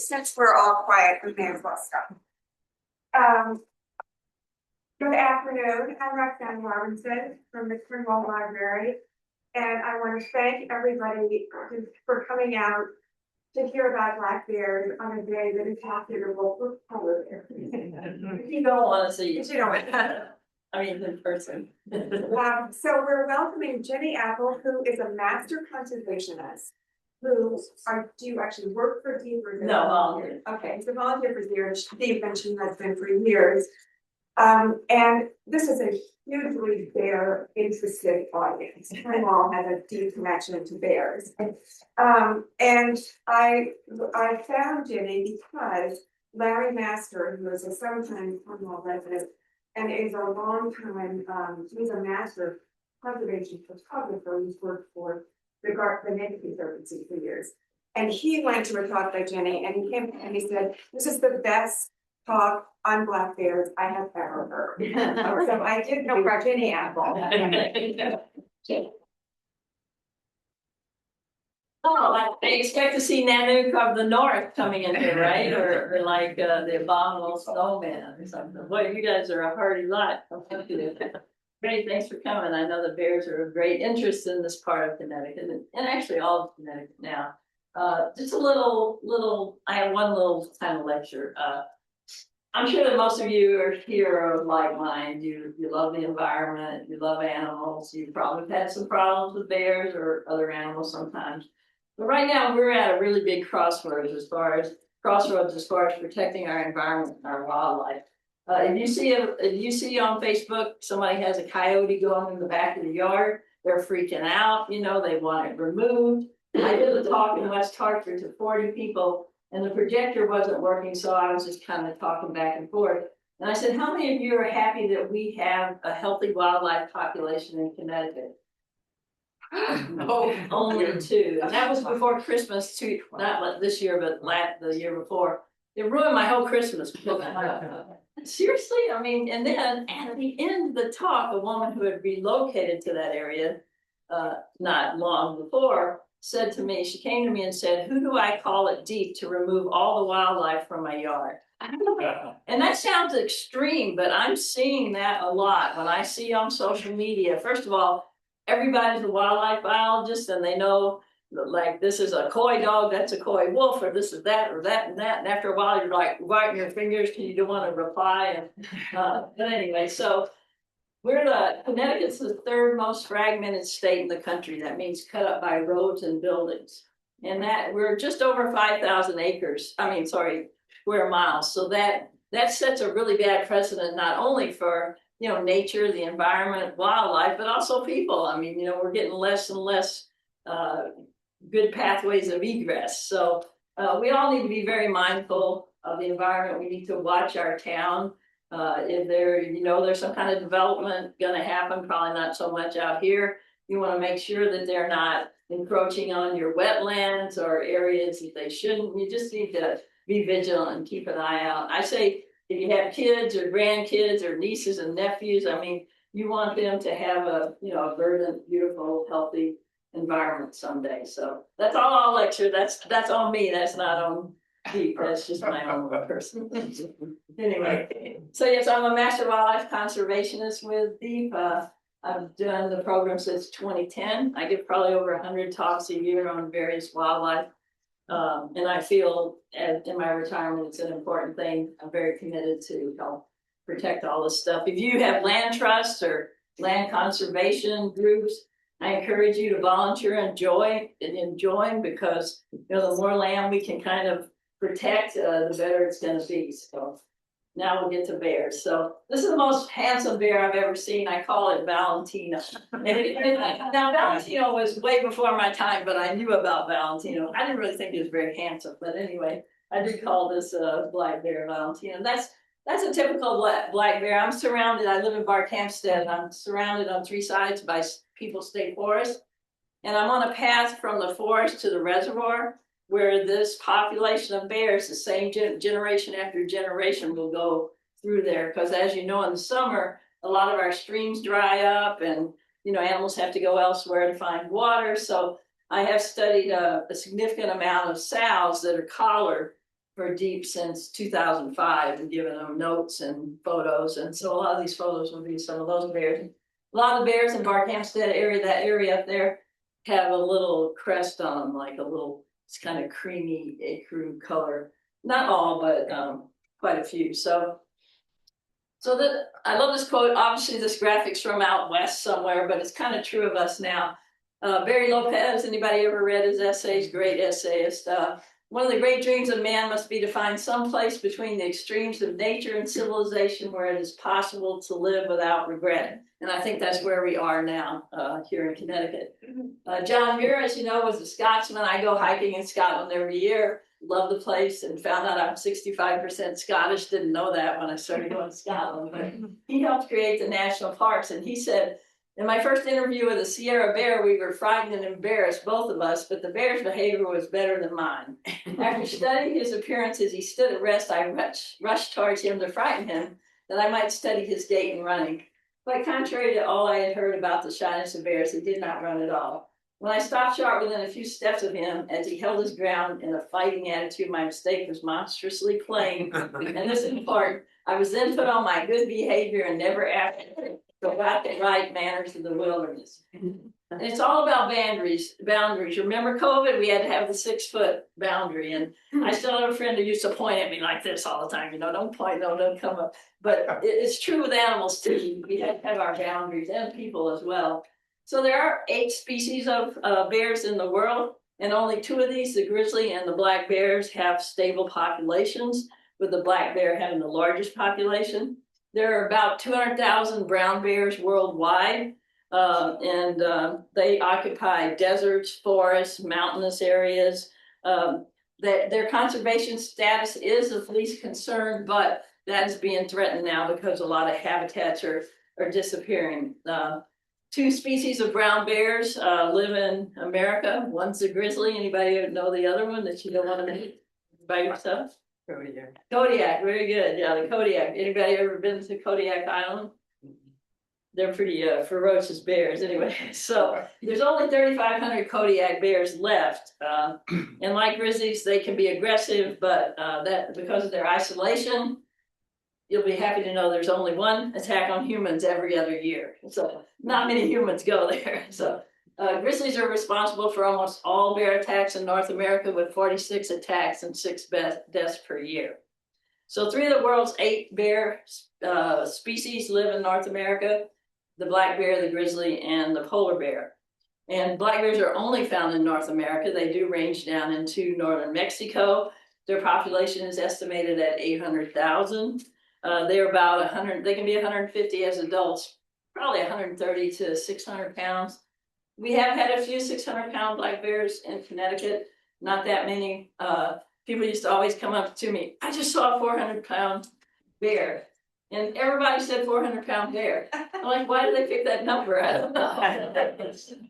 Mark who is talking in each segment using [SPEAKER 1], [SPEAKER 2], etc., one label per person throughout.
[SPEAKER 1] since we're all quiet, we may as well start. Good afternoon, I'm Roxanne Robinson from the Cornwall Library, and I want to thank everybody for coming out to hear about black bears on a day that is not suitable for polar bears.
[SPEAKER 2] You don't want to see.
[SPEAKER 1] You don't want
[SPEAKER 2] I mean, in person.
[SPEAKER 1] So we're welcoming Ginny Apple, who is a master conservationist. Do you actually work for Deep or
[SPEAKER 2] No, volunteer.
[SPEAKER 1] Okay, he's a volunteer for Deep, and she has been for years. And this is a hugely bear interested audience. Cornwall has a deep connection to bears. And I found Ginny because Larry Master, who is a sometime Cornwall resident and is a long time, he's a master conservation photographer who's worked for the Connecticut Conservationist for years. And he went to a talk by Ginny and he came and he said, "This is the best talk on black bears I have ever heard." So I did know for Ginny Apple.
[SPEAKER 2] Oh, I expect to see Nanook of the North coming in here, right? Or like the abominable snowman or something. Boy, you guys are a hardy lot. Great, thanks for coming. I know the bears are of great interest in this part of Connecticut and actually all of Connecticut now. Just a little, I have one little kind of lecture. I'm sure that most of you are here of like mind. You love the environment, you love animals. You've probably had some problems with bears or other animals sometimes. But right now we're at a really big crossroads as far as protecting our environment and our wildlife. If you see on Facebook somebody has a coyote going in the back of the yard, they're freaking out. You know, they want it removed. I did a talk in West Hartford to 40 people. And the projector wasn't working, so I was just kind of talking back and forth. And I said, how many of you are happy that we have a healthy wildlife population in Connecticut? No, only 2. And that was before Christmas, too, not this year, but the year before. It ruined my whole Christmas. Seriously? I mean, and then at the end of the talk, a woman who had relocated to that area not long before, said to me, she came to me and said, "Who do I call at Deep to remove all the wildlife from my yard?" And that sounds extreme, but I'm seeing that a lot when I see on social media. First of all, everybody's a wildlife biologist and they know like this is a coy dog, that's a coy wolf, or this is that or that and that. And after a while, you're like wiping your fingers because you don't want to reply. But anyway, so Connecticut's the 3rd most fragmented state in the country. That means cut up by roads and buildings. And that we're just over 5,000 square miles. So that sets a really bad precedent, not only for, nature, the environment, wildlife, but also people. I mean, we're getting less and less good pathways of egress. So we all need to be very mindful of the environment. We need to watch our town. If there's some kind of development going to happen, probably not so much out here. You want to make sure that they're not encroaching on your wetlands or areas that they shouldn't. You just need to be vigilant and keep an eye out. I say, if you have kids or grandkids or nieces and nephews, I mean, you want them to have a verdant, beautiful, healthy environment someday. So that's all I'll lecture. That's on me. That's not on Deep. That's just my own person. Anyway, so yes, I'm a master wildlife conservationist with Deep. I've done the program since 2010. I give probably over 100 talks a year on various wildlife. And I feel in my retirement, it's an important thing. I'm very committed to help protect all this stuff. If you have land trusts or land conservation groups, I encourage you to volunteer and join because the more land we can kind of protect, the better it's going to be. So now we'll get to bears. So this is the most handsome bear I've ever seen. I call it Valentino. Now Valentino was way before my time, but I knew about Valentino. I didn't really think he was very handsome, but anyway, I did call this black bear Valentino. That's a typical black bear. I'm surrounded. I live in Barkhamsted. I'm surrounded on 3 sides by People State Forest, and I'm on a path from the forest to the reservoir, where this population of bears, the same generation after generation, will go through there. Because as you know, in the summer, a lot of our streams dry up and, animals have to go elsewhere to find water. So I have studied a significant amount of sows that are collared for deep since 2005 and given them notes and photos. And so a lot of these photos will be some of those bears. A lot of the bears in Barkhamsted area, that area up there, have a little crest on them, like a little, it's kind of creamy ecru color. Not all, but quite a few. So I love this quote. Obviously, this graphic's from out west somewhere, but it's kind of true of us now. Barry Lopez, anybody ever read his essays? Great essayist. One of the great dreams of man must be to find some place between the extremes of nature and civilization where it is possible to live without regret. And I think that's where we are now here in Connecticut. John Muir, as you know, was a Scotsman. I go hiking in Scotland every year. Love the place and found out I'm 65% Scottish. Didn't know that when I started going to Scotland. But he helped create the national parks. And he said, in my first interview with a Sierra bear, we were frightened and embarrassed, both of us, but the bear's behavior was better than mine. After studying his appearance as he stood at rest, I rushed towards him to frighten him, that I might study his gait and running. But contrary to all I had heard about the shyness of bears, he did not run at all. When I stopped short within a few steps of him, as he held his ground in a fighting attitude, my mistake was monstrously plain. And this is important. I was then put on my good behavior and never after forgot the right manners of the wilderness. And it's all about boundaries. Remember COVID? We had to have the 6-foot boundary. And I still have a friend who used to point at me like this all the time. You know, don't point, no, don't come up. But it's true with animals too. We have to have our boundaries and people as well. So there are 8 species of bears in the world, and only 2 of these, the grizzly and the black bears, have stable populations, with the black bear having the largest population. There are about 200,000 brown bears worldwide, and they occupy deserts, forests, mountainous areas. Their conservation status is of least concern, but that is being threatened now because a lot of habitats are disappearing. 2 species of brown bears live in America. One's a grizzly. Anybody know the other one that you don't want to meet by yourself? Kodiak, very good. Yeah, the Kodiak. Anybody ever been to Kodiak Island? They're pretty ferocious bears anyway. So there's only 3,500 Kodiak bears left. And like grizzlies, they can be aggressive, but that because of their isolation, you'll be happy to know there's only 1 attack on humans every other year. So not many humans go there. So grizzlies are responsible for almost all bear attacks in North America, with 46 attacks and 6 deaths per year. So 3 of the world's 8 bear species live in North America: the black bear, the grizzly, and the polar bear. And black bears are only found in North America. They do range down into northern Mexico. Their population is estimated at 800,000. They're about 100, they can be 150 as adults, probably 130 to 600 pounds. We have had a few 600-pound black bears in Connecticut, not that many. People used to always come up to me, I just saw a 400-pound bear. And everybody said 400-pound bear. I'm like, why did they pick that number? I don't know.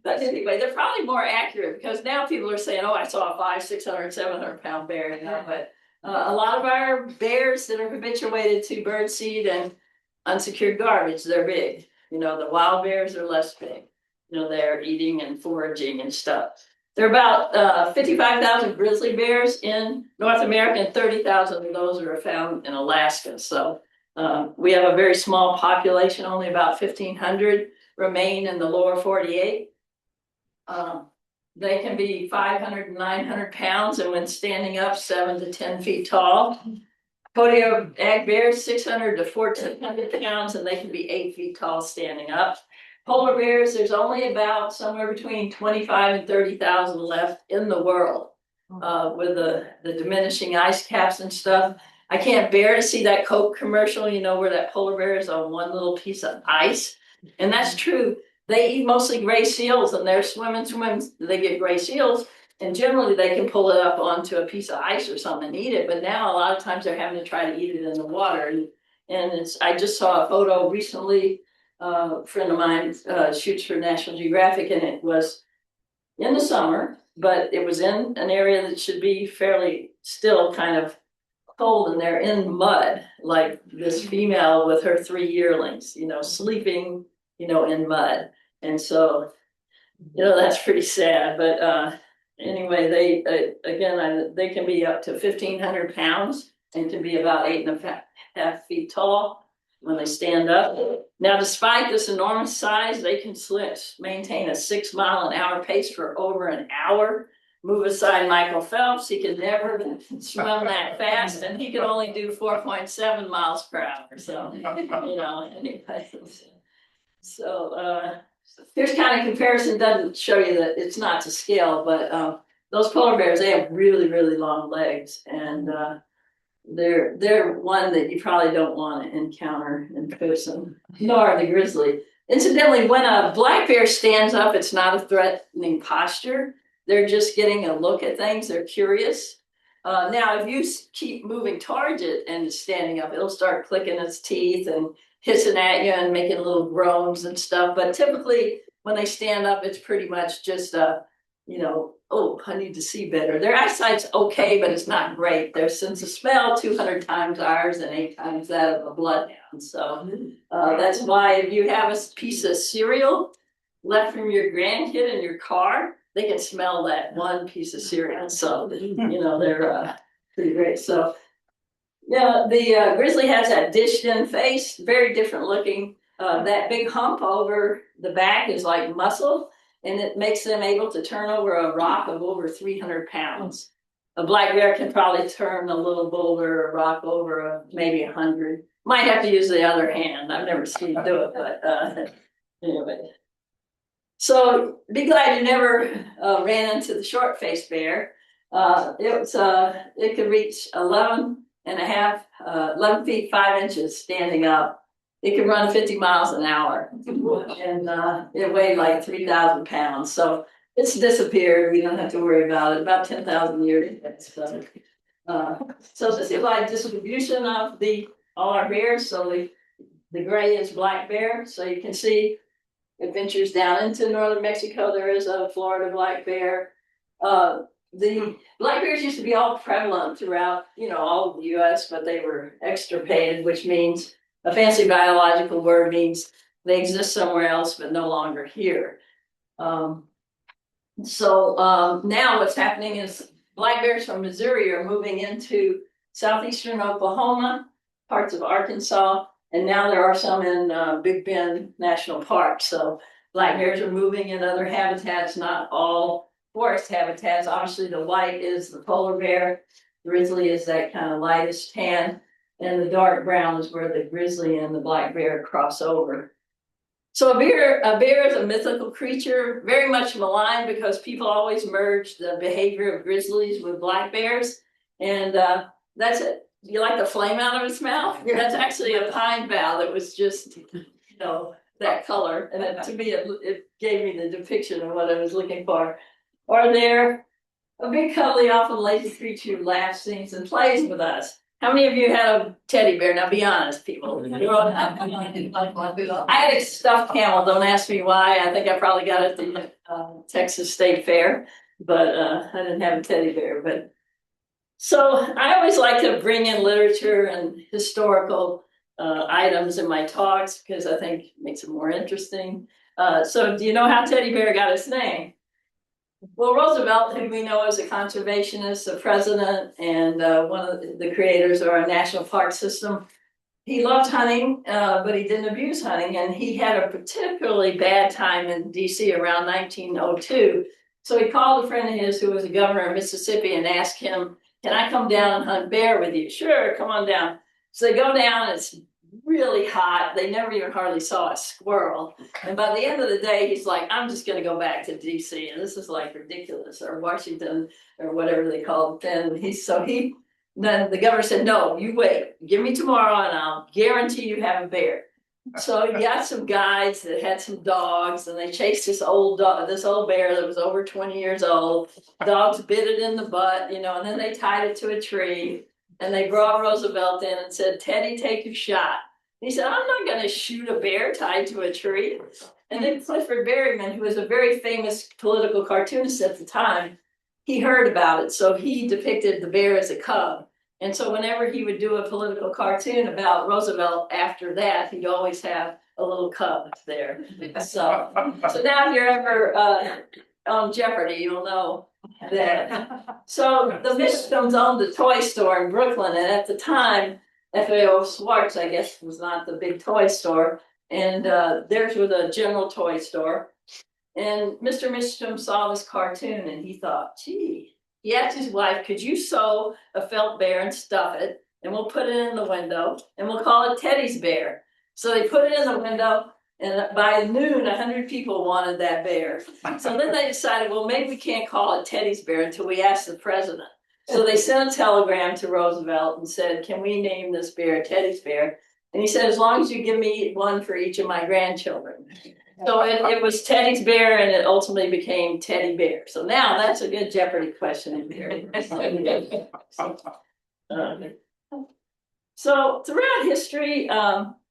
[SPEAKER 2] But anyway, they're probably more accurate because now people are saying, oh, I saw a 500, 600, 700-pound bear. You know? But a lot of our bears that are habituated to birdseed and unsecured garbage, they're big. You know, the wild bears are less big. You know, they're eating and foraging and stuff. There are about 55,000 grizzly bears in North America, and 30,000 of those are found in Alaska. So we have a very small population, only about 1,500 remain in the lower 48. They can be 500 and 900 pounds, and when standing up, 7 to 10 feet tall. Kodiak bears, 600 to 1,400 pounds, and they can be 8 feet tall standing up. Polar bears, there's only about somewhere between 25 and 30,000 left in the world, with the diminishing ice caps and stuff. I can't bear to see that Coke commercial, you know, where that polar bear is on one little piece of ice. And that's true. They eat mostly gray seals, and they're swimming, they get gray seals, and generally they can pull it up onto a piece of ice or something and eat it. But now a lot of times they're having to try to eat it in the water. And I just saw a photo recently. A friend of mine shoots for National Geographic, and it was in the summer, but it was in an area that should be fairly still kind of cold, and they're in mud, like this female with her 3 yearlings, you know, sleeping, you know, in mud. And so, you know, that's pretty sad. But anyway, they, again, they can be up to 1,500 pounds and can be about 8.5 feet tall when they stand up. Now, despite this enormous size, they can maintain a 6-mile-an-hour pace for over an hour. Move aside Michael Phelps, he could never swim that fast, and he could only do 4.7 miles per hour. So, anyway. So, here's kind of comparison. Doesn't show you that it's not to scale, but those polar bears, they have really, really long legs, and they're one that you probably don't want to encounter in person, nor the grizzly. Incidentally, when a black bear stands up, it's not a threatening posture. They're just getting a look at things. They're curious. Now, if you keep moving towards it and it's standing up, it'll start clicking its teeth and hissing at you and making little groans and stuff. But typically, when they stand up, it's pretty much just oh, I need to see better. Their eyesight's okay, but it's not great. Their sense of smell 200 times ours and 8 times that of a bloodhound. So that's why if you have a piece of cereal left from your grandkid in your car, they can smell that one piece of cereal. So they're pretty great. So the grizzly has that dished in face, very different looking. That big hump over the back is like muscle, and it makes them able to turn over a rock of over 300 pounds. A black bear can probably turn a little boulder or rock over maybe 100. Might have to use the other hand. I've never seen them do it, but anyway. So be glad you never ran into the short-faced bear. It could reach 11 feet 5 inches standing up. It can run 50 miles an hour, and it weighed like 3,000 pounds. So it's disappeared. We don't have to worry about it. About 10,000 years. So this is like distribution of all our bears. So the gray is black bear. So you can see it ventures down into northern Mexico. There is a Florida black bear. The black bears used to be all prevalent throughout, all of the U.S., but they were extirpated, which means a fancy biological word means they exist somewhere else, but no longer here. Now what's happening is black bears from Missouri are moving into southeastern Oklahoma, parts of Arkansas, and now there are some in Big Bend National Park. So black bears are moving in other habitats, not all forest habitats. Obviously, the white is the polar bear. Grizzly is that kind of lightish tan. And the dark brown is where the grizzly and the black bear cross over. So a bear is a mythical creature, very much maligned because people always merge the behavior of grizzlies with black bears. And that's it. You like the flame out of its mouth? That's actually a pine bough that was just, that color. And to me, it gave me the depiction of what I was looking for. Or they're a big, cuddly, often lazy creature who laughs, sings, and plays with us. How many of you had a teddy bear? Now be honest, people. I had a stuffed camel. Don't ask me why. I think I probably got it at the Texas State Fair, but I didn't have a teddy bear. But so I always like to bring in literature and historical items in my talks because I think it makes it more interesting. So do you know how teddy bear got its name? Well, Roosevelt, who we know as a conservationist, a president, and one of the creators of our national park system, he loved hunting, but he didn't abuse hunting. And he had a particularly bad time in DC around 1902. So he called a friend of his who was the governor of Mississippi and asked him, can I come down and hunt bear with you? Sure, come on down. So they go down, it's really hot. They never even hardly saw a squirrel. And by the end of the day, he's like, I'm just going to go back to DC. And this is like ridiculous, or Washington, or whatever they call it then. Then the governor said, no, you wait, give me tomorrow and I'll guarantee you have a bear. So he got some guides that had some dogs, and they chased this old bear that was over 20 years old. Dogs bit it in the butt, and then they tied it to a tree. And they brought Roosevelt in and said, Teddy, take your shot. And he said, I'm not going to shoot a bear tied to a tree. And then Clifford Berryman, who was a very famous political cartoonist at the time, he heard about it. So he depicted the bear as a cub. And so whenever he would do a political cartoon about Roosevelt after that, he'd always have a little cub there. So now if you're ever on Jeopardy, you'll know that. So the Mishkums owned a toy store in Brooklyn, and at the time, FAO Schwartz, I guess, was not the big toy store, and theirs was a general toy store. And Mr. Mishkum saw this cartoon, and he thought, gee, he asked his wife, could you sew a felt bear and stuff it, and we'll put it in the window, and we'll call it Teddy's Bear. So they put it in the window, and by noon, 100 people wanted that bear. So then they decided, well, maybe we can't call it Teddy's Bear until we ask the president. So they sent a telegram to Roosevelt and said, can we name this bear Teddy's Bear? And he said, as long as you give me one for each of my grandchildren. So it was Teddy's Bear, and it ultimately became Teddy Bear. So now that's a good Jeopardy question in here. So throughout history,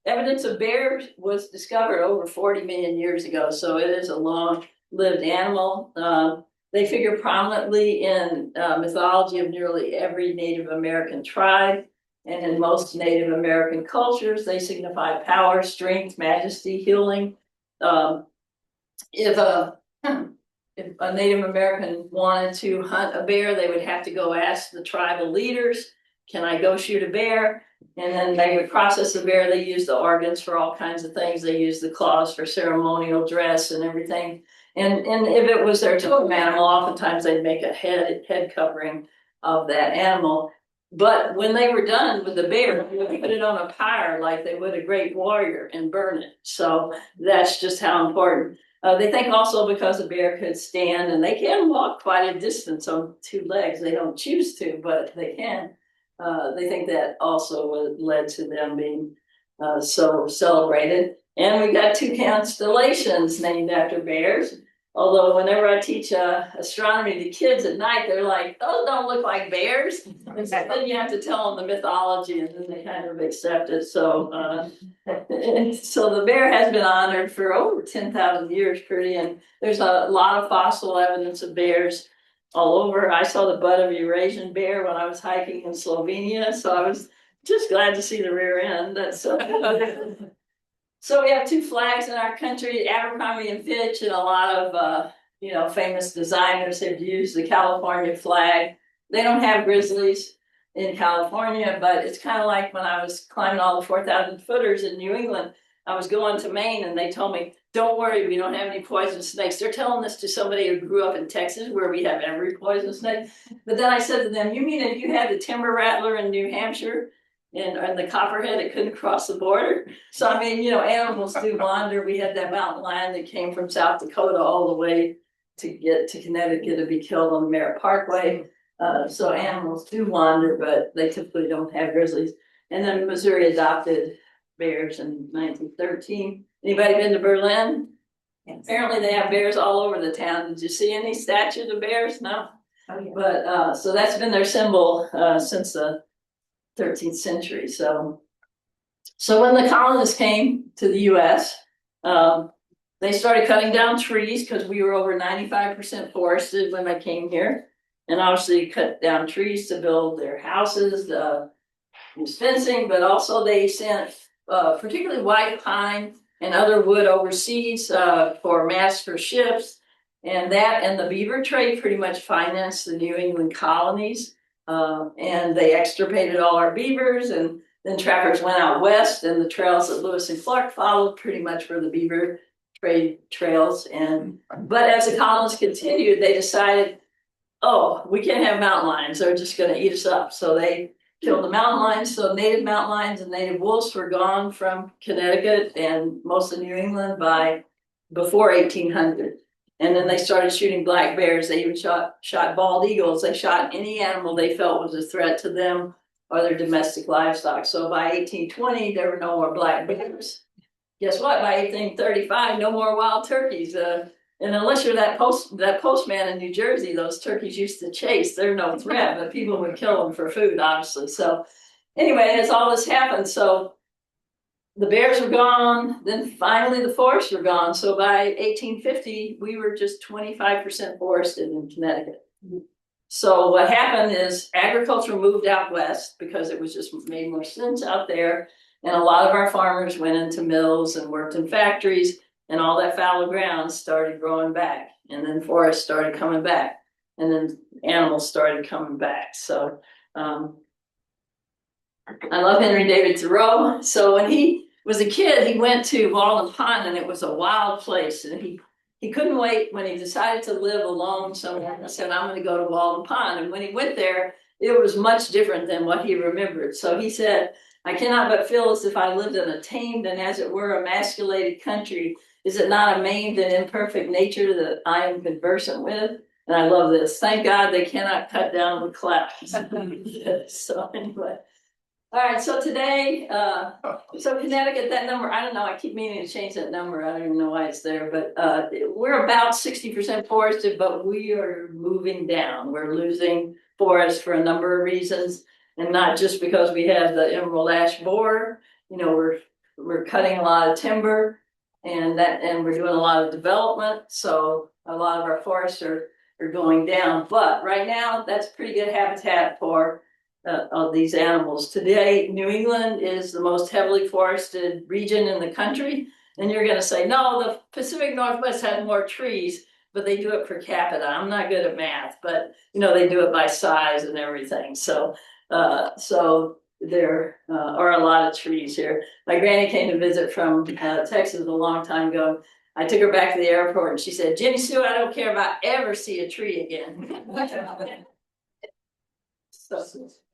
[SPEAKER 2] evidence of bears was discovered over 40 million years ago. So it is a long-lived animal. They figure prominently in mythology of nearly every Native American tribe. And in most Native American cultures, they signify power, strength, majesty, healing. If a Native American wanted to hunt a bear, they would have to go ask the tribal leaders, can I go shoot a bear? And then they would process the bear. They use the organs for all kinds of things. They use the claws for ceremonial dress and everything. And if it was their totem animal, oftentimes they'd make a head covering of that animal. But when they were done with the bear, they would put it on a pyre like they would a great warrior and burn it. So that's just how important. They think also because a bear could stand, and they can walk quite a distance on two legs. They don't choose to, but they can. They think that also led to them being so celebrated. And we got two constellations named after bears. Although whenever I teach astronomy to kids at night, they're like, those don't look like bears. And so then you have to tell them the mythology, and then they kind of accept it. So so the bear has been honored for over 10,000 years, and there's a lot of fossil evidence of bears all over. I saw the butt of a Eurasian bear when I was hiking in Slovenia, so I was just glad to see the rear end. That's so we have two flags in our country, Abercrombie and Fitch, and a lot of famous designers have used the California flag. They don't have grizzlies in California, but it's kind of like when I was climbing all the 4,000 footers in New England. I was going to Maine, and they told me, don't worry, we don't have any poisonous snakes. They're telling this to somebody who grew up in Texas, where we have every poisonous snake. But then I said to them, you mean if you had the timber rattler in New Hampshire and the copperhead, it couldn't cross the border? So I mean, animals do wander. We had that mountain lion that came from South Dakota all the way to get to Connecticut to be killed on the Merritt Parkway. So animals do wander, but they typically don't have grizzlies. And then Missouri adopted bears in 1913. Anybody been to Berlin? Yes. Apparently they have bears all over the town. Did you see any statues of bears? No. Oh, yeah. But so that's been their symbol since the 13th century. So when the colonists came to the US, they started cutting down trees because we were over 95% forested when they came here. And obviously cut down trees to build their houses, use fencing, but also they sent particularly white pine and other wood overseas for masts for ships. And that and the beaver trade pretty much financed the New England colonies. And they extirpated all our beavers, and then trappers went out west, and the trails that Lewis and Clark followed pretty much were the beaver trade trails. But as the colonists continued, they decided, oh, we can't have mountain lions. They're just going to eat us up. So they killed the mountain lions. So native mountain lions and native wolves were gone from Connecticut and most of New England by before 1800. And then they started shooting black bears. They even shot bald eagles. They shot any animal they felt was a threat to them or their domestic livestock. So by 1820, there were no more black bears. Guess what? By 1835, no more wild turkeys. And unless you're that postman in New Jersey, those turkeys used to chase. They're no threat, but people would kill them for food, obviously. So anyway, as all this happened, so the bears were gone. Then finally the forests were gone. So by 1850, we were just 25% forested in Connecticut. Mm-hmm. So what happened is agriculture moved out west because it was just made more sense out there. And a lot of our farmers went into mills and worked in factories. And all that fallow ground started growing back, and then forests started coming back. and then animals started coming back. So I love Henry David Thoreau. So when he was a kid, he went to Walden Pond, and it was a wild place, and he couldn't wait. When he decided to live alone somewhere, he said, I'm going to go to Walden Pond. And when he went there, it was much different than what he remembered. So he said, I cannot but feel as if I lived in a tamed and, as it were, emasculated country. Is it not a maimed and imperfect nature that I am conversant with? And I love this. Thank God they cannot cut down the clouds. So anyway. All right, so today, so Connecticut, that number, I don't know, I keep meaning to change that number. I don't even know why it's there, but we're about 60% forested, but we are moving down. We're losing forest for a number of reasons, and not just because we have the emerald ash borer. You know, we're cutting a lot of timber, and we're doing a lot of development, so a lot of our forests are going down. But right now, that's pretty good habitat for of these animals. Today, New England is the most heavily forested region in the country. And you're going to say, no, the Pacific Northwest has more trees, but they do it per capita. I'm not good at math, but you know, they do it by size and everything. So there are a lot of trees here. My granny came to visit from Texas a long time ago. I took her back to the airport and she said, Ginny Sue, I don't care if I ever see a tree again.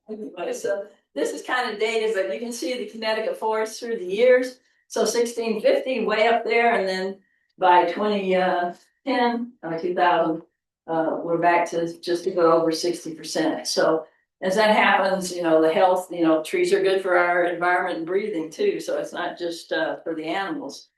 [SPEAKER 2] Anyway, so this is kind of dated, but you can see the Connecticut forest through the years. So 1650, way up there, and then by 2010 or 2000, we're back to just a little over 60%. So as that happens, you know, the health, you know, trees are good for our environment and breathing too. So it's not just for the animals.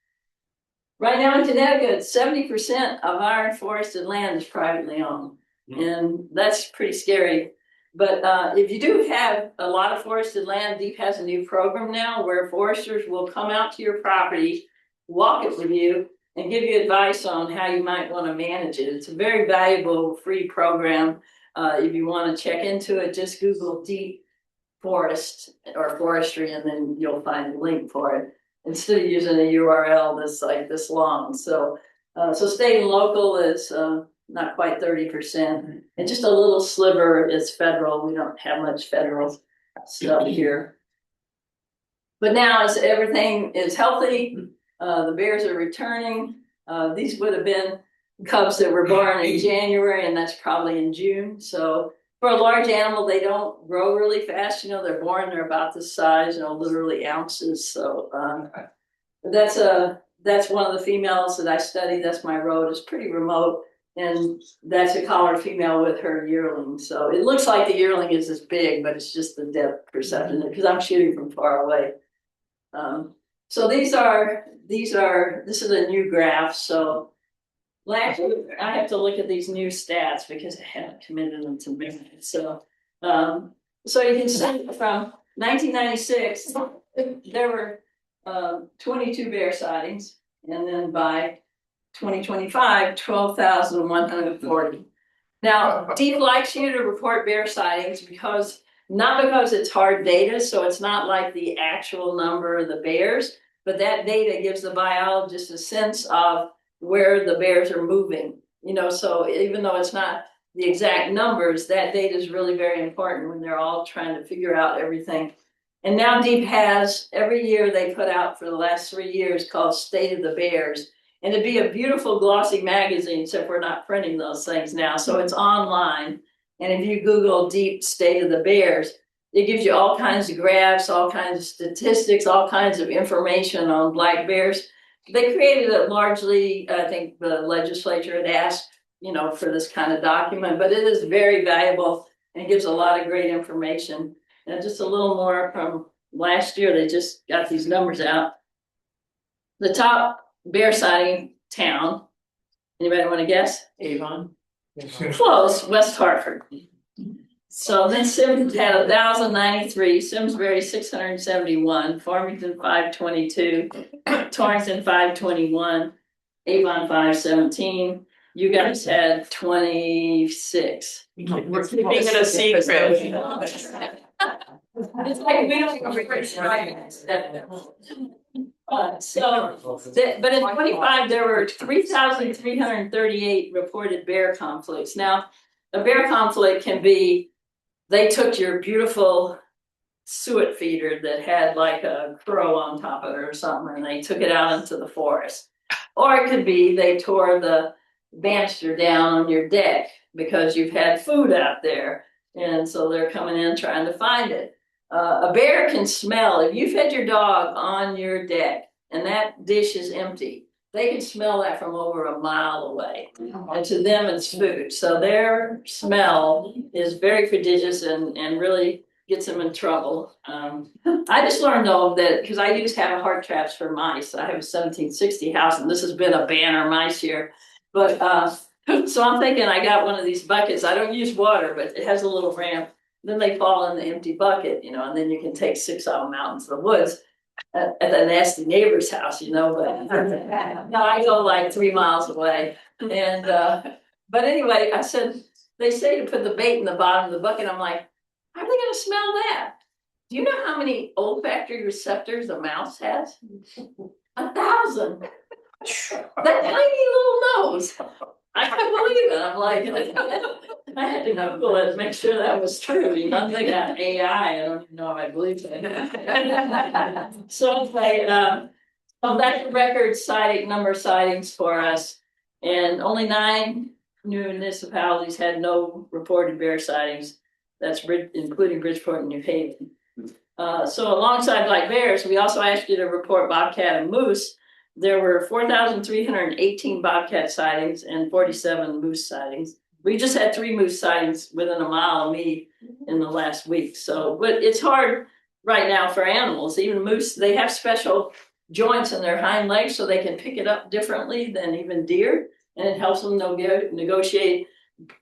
[SPEAKER 2] Right now in Connecticut, 70% of our forested land is privately owned, and that's pretty scary. But if you do have a lot of forested land, DEEP has a new program now where foresters will come out to your property, walk it with you, and give you advice on how you might want to manage it. It's a very valuable free program. If you want to check into it, just Google DEEP forest or forestry, and then you'll find a link for it, instead of using a URL that's like this long. So state and local is not quite 30%, and just a little sliver is federal. We don't have much federal stuff here. But now, as everything is healthy, the bears are returning. These would have been cubs that were born in January, and that's probably in June. So for a large animal, they don't grow really fast. You know, they're born, they're about this size, you know, literally ounces. So that's one of the females that I studied. That's my road. It's pretty remote. And that's a collared female with her yearling. So it looks like the yearling is this big, but it's just the depth perception because I'm shooting from far away. So this is a new graph. So last year, I have to look at these new stats because I haven't committed them to memory. So you can see from 1996, there were 22 bear sightings, and then by 2025, 12,140. Now, DEEP likes you to report bear sightings not because it's hard data, so it's not like the actual number of the bears, but that data gives the biologist a sense of where the bears are moving. You know, so even though it's not the exact numbers, that data is really very important when they're all trying to figure out everything. And now DEEP has, every year they put out for the last 3 years, called State of the Bears. And it'd be a beautiful glossy magazine, except we're not printing those things now. So it's online. And if you Google DEEP State of the Bears, it gives you all kinds of graphs, all kinds of statistics, all kinds of information on black bears. They created it largely, I think the legislature had asked, you know, for this kind of document, but it is very valuable and gives a lot of great information. And just a little more from last year, they just got these numbers out. The top bear sighting town, anybody want to guess?
[SPEAKER 3] Avon.
[SPEAKER 2] Close, West Hartford. So then Sims had 1,093, Simsbury 671, Farmington 522, Torrington 521, Avon 517. You guys had 26.
[SPEAKER 3] We're keeping it a secret.
[SPEAKER 2] It's like we don't but in 25 there were 3,338 reported bear conflicts. Now a bear conflict can be, they took your beautiful suet feeder that had like a crow on top of it or something, and they took it out into the forest. Or it could be they tore the banister down on your deck because you've had food out there, and so they're coming in trying to find it. A bear can smell, if you've had your dog on your deck and that dish is empty, they can smell that from over a mile away. And to them, it's food. So their smell is very prodigious and really gets them in trouble. I just learned though that, because I used to have a heart traps for mice. I have a 1760 house, and this has been a banner mice year. But so I'm thinking I got one of these buckets. I don't use water, but it has a little ramp. Then they fall in the empty bucket, and then you can take 6 of them out into the woods at the nasty neighbor's house, but no, I go like 3 miles away. And but anyway, I said, they say to put the bait in the bottom of the bucket. I'm like, how are they going to smell that? Do you know how many olfactory receptors a mouse has? 1,000. That tiny little nose. I couldn't believe it. I'm like, I had to Google it to make sure that was true. They got AI. I don't even know if I believe that. So that's the record number of sightings for us. And only 9 municipalities had no reported bear sightings. That's including Bridgeport and New Haven. So alongside black bears, we also asked you to report bobcat and moose. There were 4,318 bobcat sightings and 47 moose sightings. We just had 3 moose sightings within a mile of me in the last week. So, but it's hard right now for animals. Even moose, they have special joints in their hind legs so they can pick it up differently than even deer. And it helps them negotiate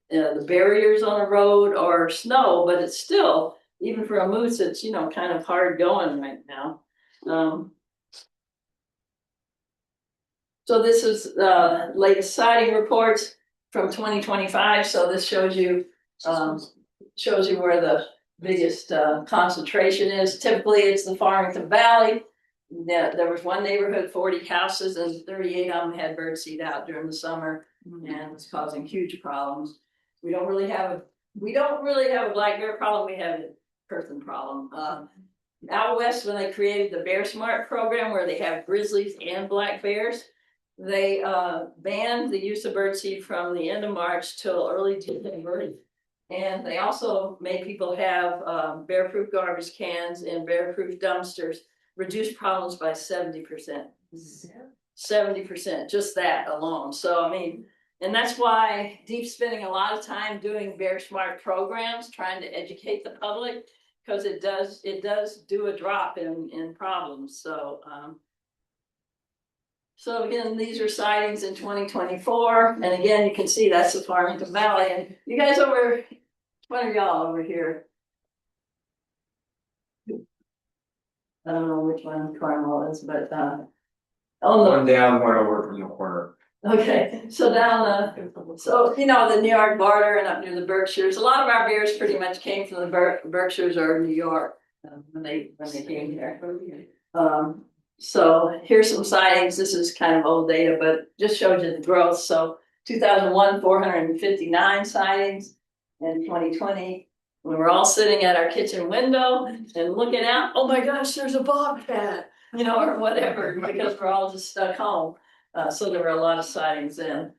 [SPEAKER 2] the barriers on a road or snow, but it's still, even for a moose, it's, kind of hard going right now. So this is latest sighting reports from 2025. So this shows you where the biggest concentration is. Typically, it's the Farmington Valley. There was one neighborhood, 40 houses, and 38 of them had birdseed out during the summer, and it's causing huge problems. We don't really have a black bear problem. We have a person problem. Out west, when they created the Bear Smart program, where they have grizzlies and black bears, they banned the use of birdseed from the end of March till early December. And they also made people have bear-proof garbage cans and bear-proof dumpsters, reduced problems by 70%. 70%, just that alone. So, and that's why Deep's spending a lot of time doing Bear Smart programs, trying to educate the public, because it does do a drop in problems. So, so again, these are sightings in 2024. And again, you can see that's the Farmington Valley. And you guys what are y'all over here? I don't know which one Carmel is, but
[SPEAKER 4] one down, one over from the corner.
[SPEAKER 2] Okay, so down the New York border and up near the Berkshires. A lot of our bears pretty much came from the Berkshires or New York when they came here. So here's some sightings. This is kind of old data, but just shows you the growth. So 2001, 459 sightings, and 2020, we were all sitting at our kitchen window and looking out. Oh my gosh, there's a bobcat, or whatever, because we're all just stuck home. So there were a lot of sightings then.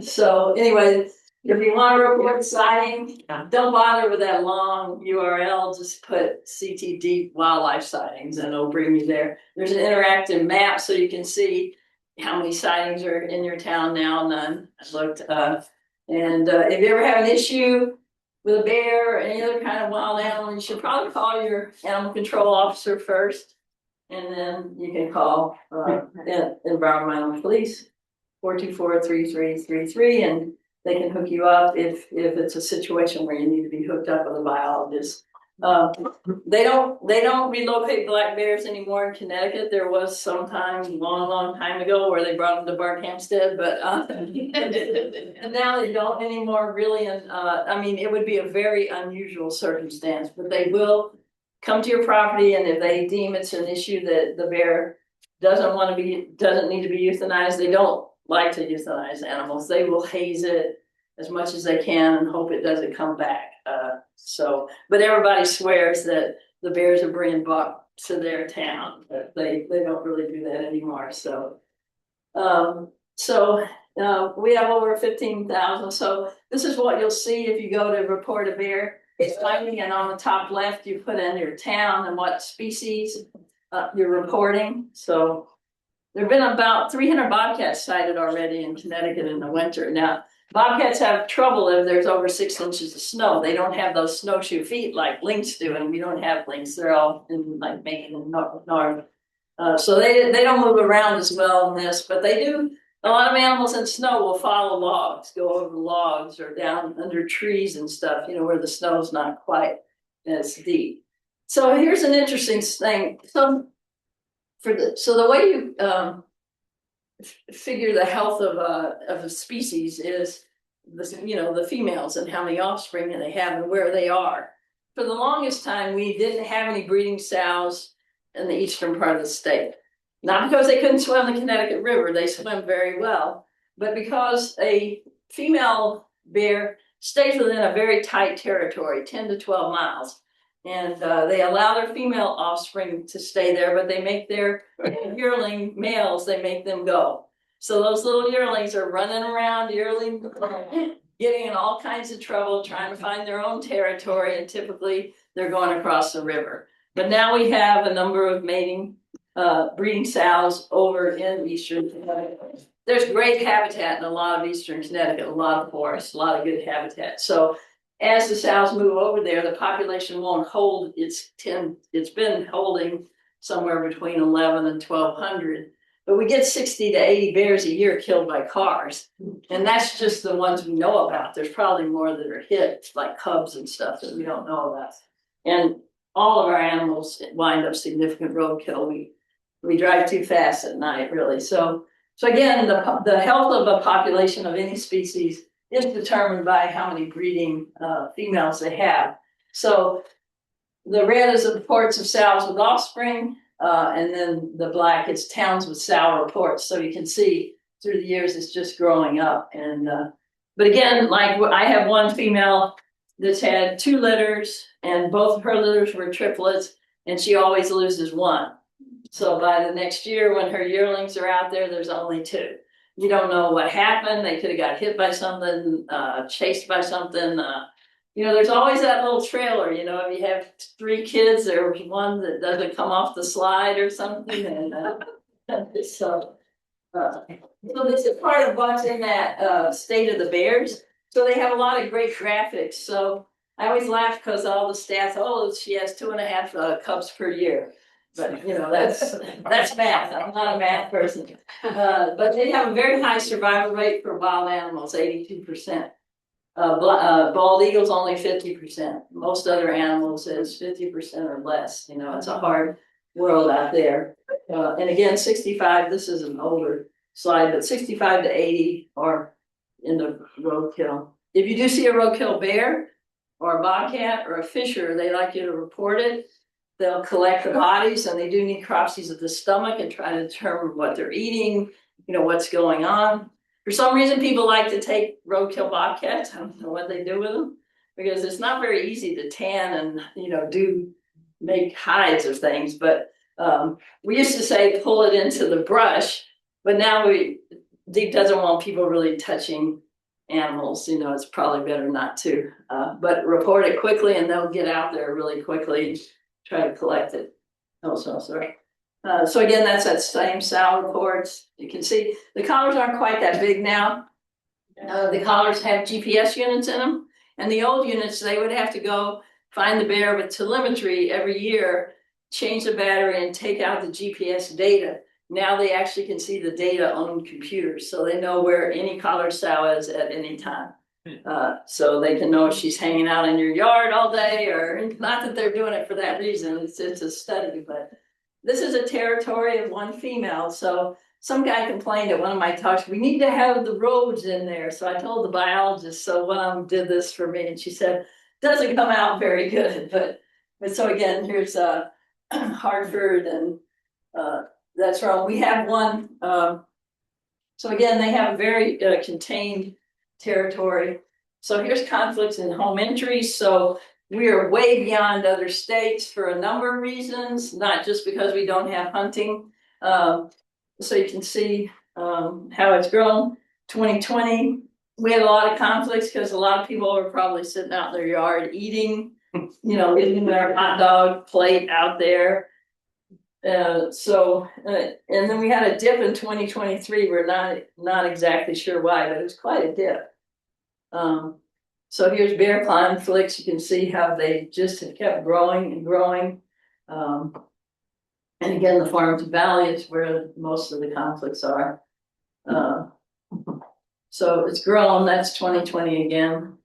[SPEAKER 2] So anyway, if you want to report a sighting, don't bother with that long URL. Just put CTD wildlife sightings and it'll bring you there. There's an interactive map so you can see how many sightings are in your town now. None. I looked. And if you ever have an issue with a bear or any other kind of wild animal, you should probably call your animal control officer first. And then you can call environmental police, 424-3333, and they can hook you up if it's a situation where you need to be hooked up with a biologist. They don't relocate black bears anymore in Connecticut. There was some time, long time ago, where they brought them to Barkhamsted, but and now they don't anymore. Really, and it would be a very unusual circumstance, but they will come to your property, and if they deem it's an issue that the bear doesn't need to be euthanized, they don't like to euthanize animals. They will haze it, as much as they can and hope it doesn't come back. But everybody swears that the bears are bringing buck to their town, but they don't really do that anymore. So we have over 15,000. So this is what you'll see if you go to report a bear. It's finding, and on the top left, you put in your town and what species you're reporting. So there've been about 300 bobcats sighted already in Connecticut in the winter. Now, bobcats have trouble if there's over 6 inches of snow. They don't have those snowshoe feet like lynx do, and we don't have lynx. They're all in like Maine and north. So they don't move around as well in this, but they do. A lot of animals in snow will follow logs, go over logs or down under trees and stuff, where the snow's not quite as deep. So here's an interesting thing. So the way you figure the health of a species is the females and how many offspring they have and where they are. For the longest time, we didn't have any breeding sows in the eastern part of the state. Not because they couldn't swim the Connecticut River, they swim very well, but because a female bear stays within a very tight territory, 10 to 12 miles. And they allow their female offspring to stay there, but they make their yearling males, they make them go. So those little yearlings are running around, getting in all kinds of trouble, trying to find their own territory, and typically they're going across the river. But now we have a number of breeding sows over in eastern Connecticut. There's great habitat in a lot of eastern Connecticut, a lot of forests, a lot of good habitat. So as the sows move over there, the population won't hold it's been holding somewhere between 11 and 1,200. But we get 60 to 80 bears a year killed by cars. And that's just the ones we know about. There's probably more that are hit, like cubs and stuff that we don't know about. And all of our animals wind up significant roadkill. We drive too fast at night, really. So again, the health of a population of any species is determined by how many breeding females they have. So the red is the reports of sows with offspring, and then the black is towns with sow reports. So you can see through the years it's just growing up. And but again, like I have one female that's had 2 litters, and both of her litters were triplets, and she always loses one. So by the next year, when her yearlings are out there, there's only 2. You don't know what happened. They could have got hit by something, chased by something. There's always that little trailer. If you have 3 kids, there's one that doesn't come off the slide or something. And so this is part of what's in that state of the bears. So they have a lot of great graphics. So I always laugh because all the stats, she has 2.5 cubs per year. But that's math. I'm not a math person. But they have a very high survival rate for wild animals, 82%. Bald eagles only 50%. Most other animals is 50% or less. It's a hard world out there. And again, 65. This is an older slide, but 65 to 80 are in the roadkill. If you do see a roadkill bear or a bobcat or a fisher, they like you to report it. They'll collect the bodies, and they do necropsies of the stomach and try to determine what they're eating, what's going on. For some reason, people like to take roadkill bobcats. I don't know what they do with them, because it's not very easy to tan and, make hides of things. But we used to say pull it into the brush, but now Deep doesn't want people really touching animals. It's probably better not to, but report it quickly, and they'll get out there really quickly. Try to collect it. Sorry. So again, that's that same sow reports. You can see the collars aren't quite that big now. The collars have GPS units in them, and the old units, they would have to go find the bear with telemetry every year, change the battery, and take out the GPS data. Now they actually can see the data on computers, so they know where any collared sow is at any time. So they can know if she's hanging out in your yard all day, or not that they're doing it for that reason. It's a study, but this is a territory of one female. So some guy complained at one of my talks, we need to have the roads in there. So I told the biologist, so one of them did this for me, and she said, doesn't come out very good. But so again, here's Hartford, and that's wrong. We have one. So again, they have a very contained territory. So here's conflicts in home entries. So we are way beyond other states for a number of reasons, not just because we don't have hunting. So you can see how it's grown. 2020, we had a lot of conflicts because a lot of people were probably sitting out in their yard eating, eating their hot dog plate out there. And then we had a dip in 2023. We're not exactly sure why, but it was quite a dip. So here's bear conflicts. You can see how they just have kept growing and growing. And again, the Farms Valley is where most of the conflicts are. So it's grown. That's 2020 again.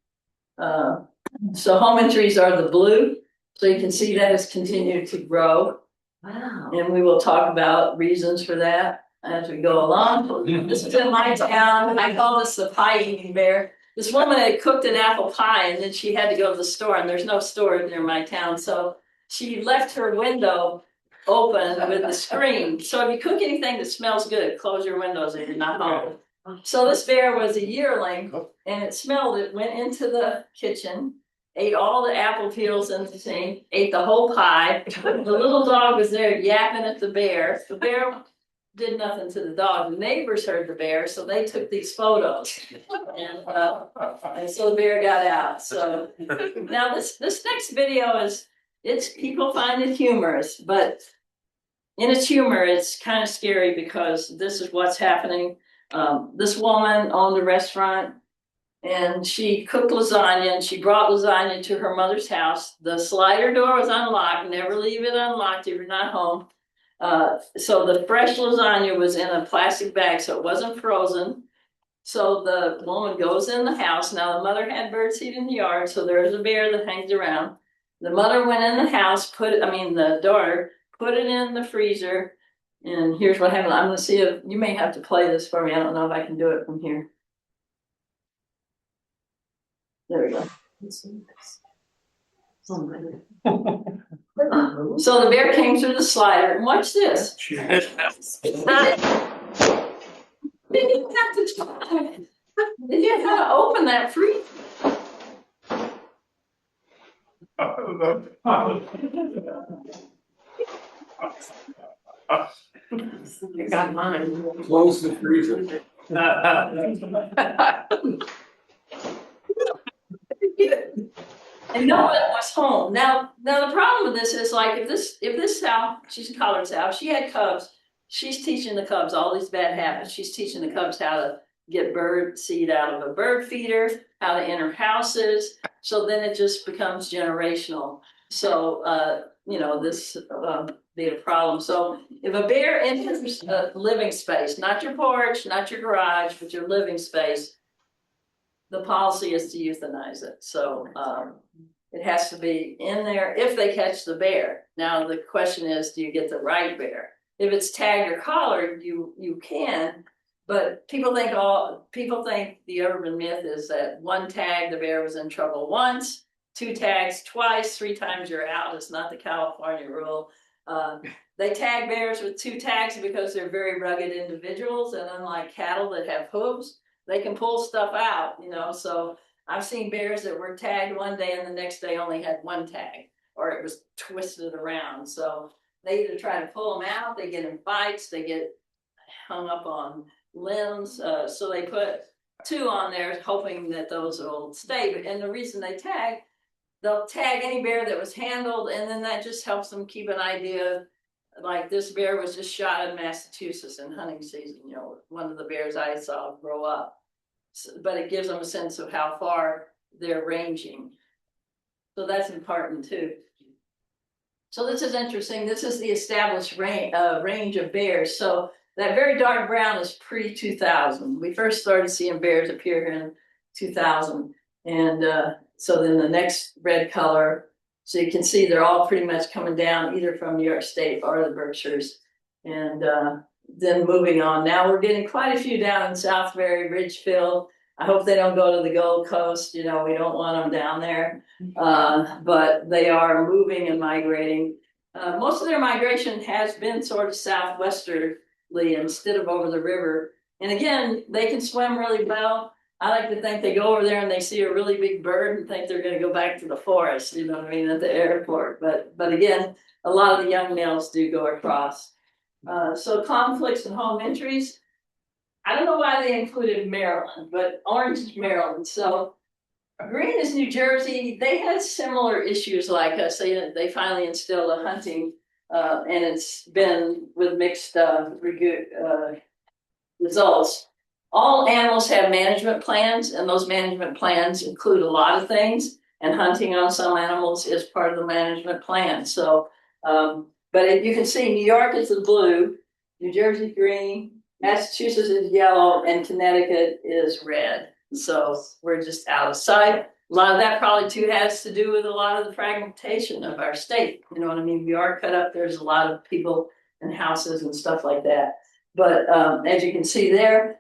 [SPEAKER 2] So home entries are the blue. So you can see that has continued to grow.
[SPEAKER 3] Wow.
[SPEAKER 2] And we will talk about reasons for that as we go along. This is in my town. I call this the pie eating bear. This woman had cooked an apple pie and then she had to go to the store, and there's no store near my town. So she left her window open with the screen. So if you cook anything that smells good, close your windows if you're not home. So this bear was a yearling and it smelled it, went into the kitchen, ate all the apple peels in the sink, ate the whole pie. The little dog was there yapping at the bear. The bear did nothing to the dog. The neighbors heard the bear, so they took these photos. And so the bear got out. So now this next video it's people find it humorous, but in its humor, it's kind of scary because this is what's happening. This woman owned a restaurant and she cooked lasagna and she brought lasagna to her mother's house. The slider door was unlocked. Never leave it unlocked if you're not home. So the fresh lasagna was in a plastic bag, so it wasn't frozen. So the woman goes in the house. Now the mother had birdseed in the yard, so there's a bear that hangs around. The mother went in the house, the daughter put it in the freezer, and here's what happened. I'm gonna see if you may have to play this for me. I don't know if I can do it from here. There we go. So the bear came through the slider, and watch this. They didn't have to try it. They didn't have to open that freezer.
[SPEAKER 3] You got mine.
[SPEAKER 4] Close the freezer.
[SPEAKER 2] And no one was home. Now the problem with this is like if this sow, she's a collared sow, she had cubs, she's teaching the cubs all these bad habits. She's teaching the cubs how to get bird seed out of a bird feeder, how to enter houses. So then it just becomes generational. So this be a problem. So if a bear enters a living space, not your porch, not your garage, but your living space, the policy is to euthanize it. So it has to be in there if they catch the bear. Now the question is, do you get the right bear? If it's tagged or collared, you can, but people think the urban myth is that one tag, the bear was in trouble once, 2 tags twice, 3 times you're out. It's not the California rule. They tag bears with 2 tags because they're very rugged individuals, and unlike cattle that have hooves, they can pull stuff out, so I've seen bears that were tagged one day and the next day only had 1 tag, or it was twisted around. So they either try to pull them out, they get in fights, they get hung up on limbs. So they put 2 on there hoping that those will stay. And the reason they'll tag any bear that was handled, and then that just helps them keep an idea. Like this bear was just shot in Massachusetts in hunting season, one of the bears I saw grow up. But it gives them a sense of how far they're ranging. So that's important too. So this is interesting. This is the established range of bears. So that very dark brown is pre-2000. We first started seeing bears appear here in 2000. And so then the next red color, so you can see they're all pretty much coming down either from New York State or the Berkshires. And then moving on. Now we're getting quite a few down in Southbury, Ridgefield. I hope they don't go to the Gold Coast. We don't want them down there. But they are moving and migrating. Most of their migration has been sort of southwesterly instead of over the river. And again, they can swim really well. I like to think they go over there and they see a really big bird and think they're gonna go back to the forest, you know what I mean, at the airport, but again, a lot of the young males do go across. So conflicts and home entries, I don't know why they included Maryland, but orange is Maryland, so green is New Jersey. They had similar issues like us. They finally instilled a hunting, and it's been with mixed results. All animals have management plans, and those management plans include a lot of things. And hunting on some animals is part of the management plan. So, but you can see New York is the blue, New Jersey green, Massachusetts is yellow, and Connecticut is red. So we're just out of sight. A lot of that probably too has to do with a lot of the fragmentation of our state. You know what I mean? We are cut up. There's a lot of people and houses and stuff like that. But as you can see there,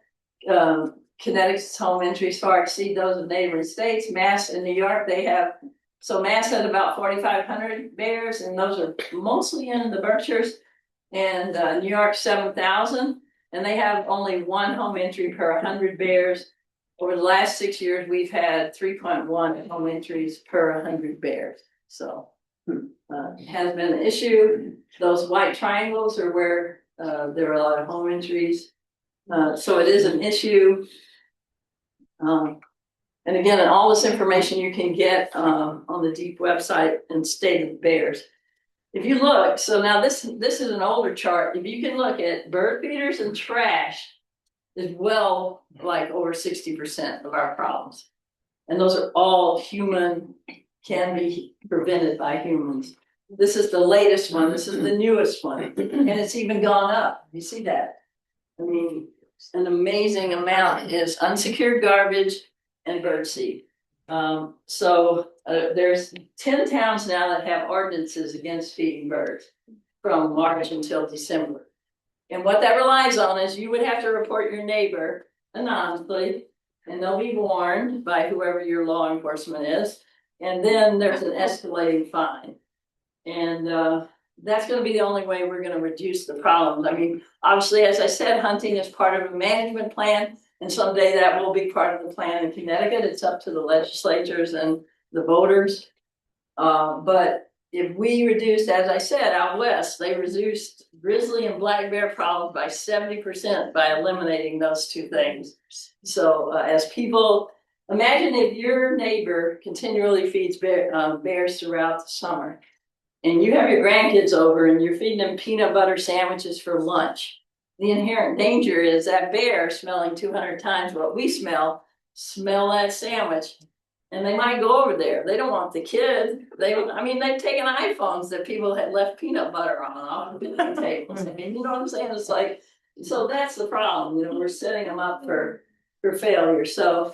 [SPEAKER 2] Connecticut's home entries far exceed those of neighboring states. Mass and New York, they have, so Mass had about 4,500 bears, and those are mostly in the Berkshires, and New York 7,000, and they have only one home entry per 100 bears. Over the last 6 years, we've had 3.1 home entries per 100 bears. So it has been an issue. Those white triangles are where there are a lot of home entries. So it is an issue. And again, all this information you can get on the DEEP website and State of the Bears. If you look, so now this is an older chart. If you can look at bird feeders and trash, is well like over 60% of our problems. And those are all human, can be prevented by humans. This is the latest one. This is the newest one. And it's even gone up. You see that? I mean, an amazing amount is unsecured garbage and birdseed. There's 10 towns now that have ordinances against feeding birds from March until December. And what that relies on is you would have to report your neighbor anonymously, and they'll be warned by whoever your law enforcement is. And then there's an escalating fine. And that's going to be the only way we're going to reduce the problems. I mean, obviously, as I said, hunting is part of a management plan, and someday that will be part of the plan in Connecticut. It's up to the legislatures and the voters. But if we reduced, as I said, out west, they reduced grizzly and black bear problems by 70% by eliminating those two things. So as people, imagine if your neighbor continually feeds bears throughout the summer, and you have your grandkids over and you're feeding them peanut butter sandwiches for lunch. The inherent danger is that bear smelling 200 times what we smell that sandwich. And they might go over there. They don't want the kid. They've taken iPhones that people had left peanut butter on the tables. I mean, you know what I'm saying? It's like, so that's the problem. You know, we're setting them up for failure. So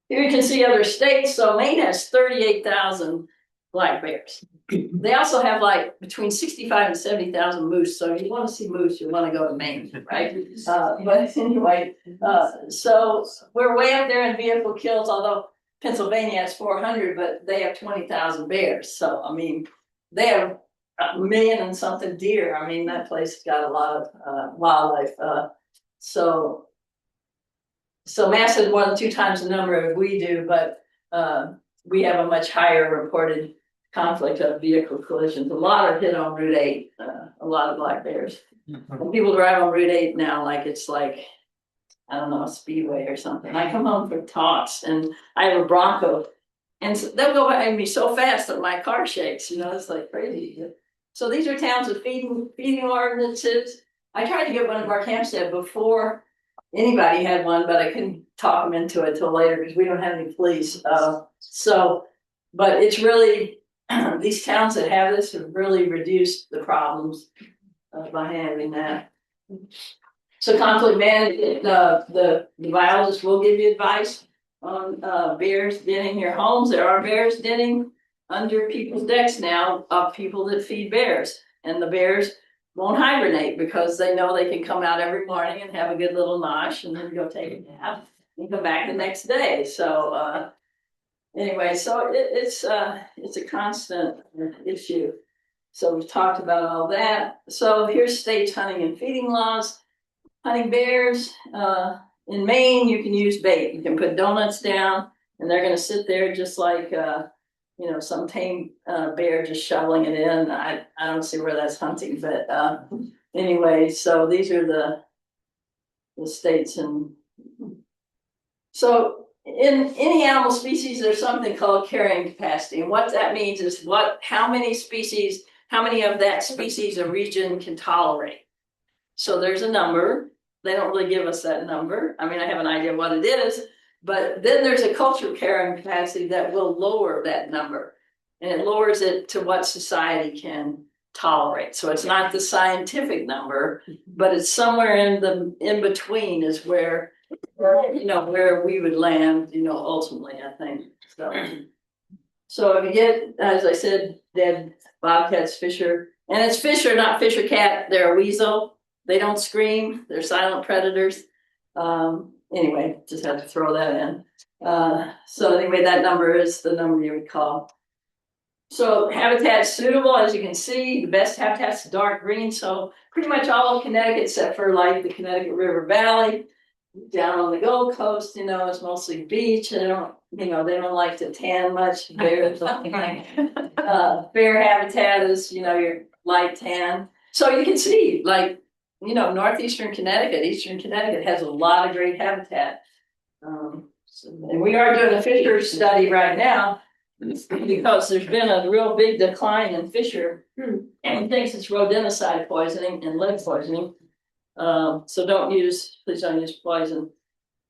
[SPEAKER 2] here you can see other states. So Maine has 38,000 black bears. They also have like between 65 and 70,000 moose. So if you want to see moose, you want to go to Maine, right? But anyway, so we're way up there in vehicle kills, although Pennsylvania has 400, but they have 20,000 bears. So, I mean, they have 1 million and something deer. I mean, that place has got a lot of wildlife. So Mass has more than 2 times the number of we do, but we have a much higher reported conflict of vehicle collisions. A lot are hit on Route 8, a lot of black bears. And people drive on Route 8 now like it's like, I don't know, a speedway or something. I come home from talks and I have a Bronco, and so they'll go behind me so fast that my car shakes, you know, it's like crazy. So these are towns with feeding ordinances. I tried to get one of our camps there before anybody had one, but I couldn't talk them into it till later because we don't have any police. But it's really, these towns that have this have really reduced the problems by having that. So conflict management, the biologist will give you advice on bears denning your homes. There are bears denning under people's decks now of people that feed bears. And the bears won't hibernate because they know they can come out every morning and have a good little nosh and then go take a nap and come back the next day. So anyway, so it's a constant issue. So we've talked about all that. So here's states hunting and feeding laws. Hunting bears in Maine, you can use bait. You can put donuts down and they're gonna sit there just like, you know, some tame bear just shoveling it in. I don't see where that's hunting, but anyway, so these are the states. And so in any animal species, there's something called carrying capacity. And what that means is how many of that species a region can tolerate. So there's a number. They don't really give us that number. I mean, I have an idea what it is, but then there's a cultural carrying capacity that will lower that number. And it lowers it to what society can tolerate. So it's not the scientific number, but it's somewhere in between is where, you know, where we would land, you know, ultimately, I think. So if you get, as I said, dead bobcats, fisher, and it's fisher, not fisher cat, they're a weasel. They don't scream, they're silent predators. Anyway, just had to throw that in. So anyway, that number is the number you would call. So habitat suitable, as you can see, the best habitat's dark green. So pretty much all of Connecticut, except for like the Connecticut River Valley, down on the Gold Coast, you know, it's mostly beach. And they don't like to tan much. Bear habitat is, you know, your light tan. So you can see, like, you know, northeastern Connecticut, eastern Connecticut has a lot of great habitat. And we are doing a fisher study right now because there's been a real big decline in fisher, and he thinks it's rodenticide poisoning and lead poisoning. So please don't use poison.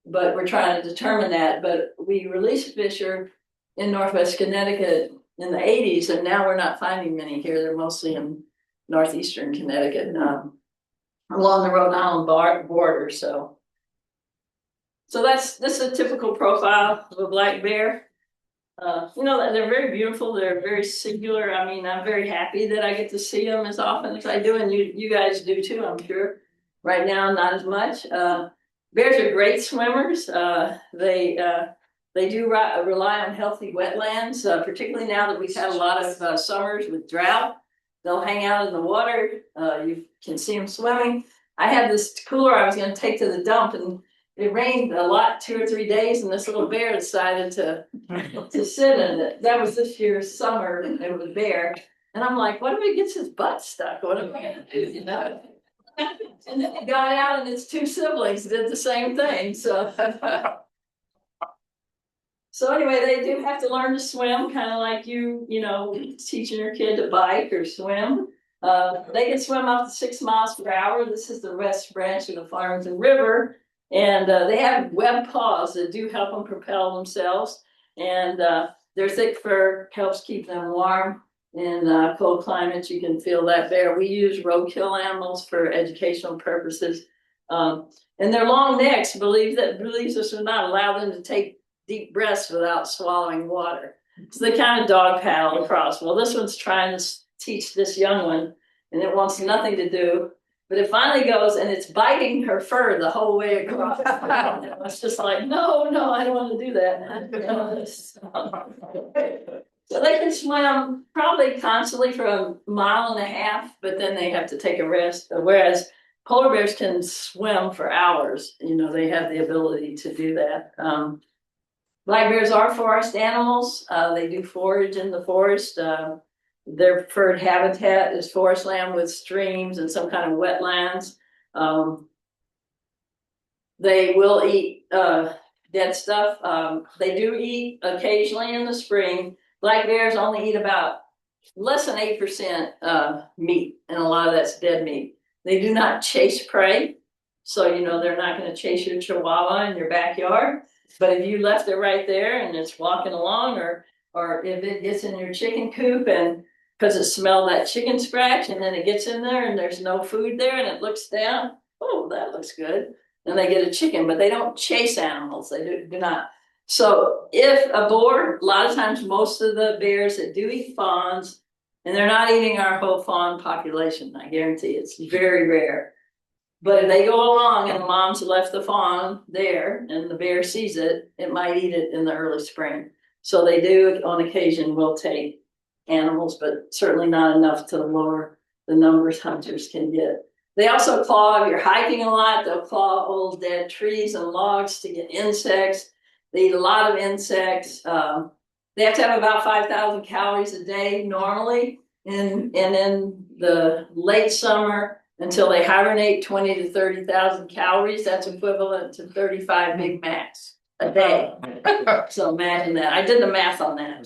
[SPEAKER 2] But we're trying to determine that. But we released fisher in northwest Connecticut in the 80s, and now we're not finding many here. They're mostly in northeastern Connecticut. Along the Rhode Island border. So this is a typical profile of a black bear. You know, they're very beautiful. They're very singular. I mean, I'm very happy that I get to see them as often as I do, and you guys do too, I'm sure. Right now, not as much. Bears are great swimmers. They do rely on healthy wetlands, particularly now that we've had a lot of summers with drought. They'll hang out in the water. You can see them swimming. I had this cooler I was going to take to the dump, and it rained a lot 2 or 3 days, and this little bear decided to sit in it. That was this year's summer. It was a bear, and I'm like, what if he gets his butt stuck? What am I going to do? You know? And then it got out, and its 2 siblings did the same thing. So anyway, they do have to learn to swim, kind of like you know, teaching your kid to bike or swim. They can swim up to 6 miles per hour. This is the west branch of the Farmington River. And they have webbed paws that do help them propel themselves. And their thick fur helps keep them warm. In cold climates, you can feel that bear. We use roadkill animals for educational purposes. And their long necks believes us will not allow them to take deep breaths without swallowing water. So they kind of dog paddle across. Well, this one's trying to teach this young one, and it wants nothing to do. But it finally goes, and it's biting her fur the whole way across. It's just like, no, I don't want to do that. So they can swim probably constantly for 1.5 miles, but then they have to take a rest. Whereas polar bears can swim for hours. You know, they have the ability to do that. Black bears are forest animals. They do forage in the forest. Their preferred habitat is forest land with streams and some kind of wetlands. They will eat dead stuff. They do eat occasionally in the spring. Black bears only eat about less than 8% meat, and a lot of that's dead meat. They do not chase prey. So, you know, they're not going to chase your chihuahua in your backyard. But if you left it right there and it's walking along, or if it gets in your chicken coop and because it smelled that chicken scratch, and then it gets in there and there's no food there and it looks down, oh, that looks good. And they get a chicken, but they don't chase animals. They do not. So if a boar, a lot of times most of the bears that do eat fawns, and they're not eating our whole fawn population, I guarantee it's very rare. But if they go along and the mom's left the fawn there and the bear sees it, it might eat it in the early spring. So they do, on occasion, will take animals, but certainly not enough to lower the numbers hunters can get. They also claw, if you're hiking a lot, they'll claw old dead trees and logs to get insects. They eat a lot of insects. They have to have about 5,000 calories a day normally. And in the late summer, until they hibernate, 20 to 30,000 calories. That's equivalent to 35 Big Macs a day. So imagine that. I did the math on that.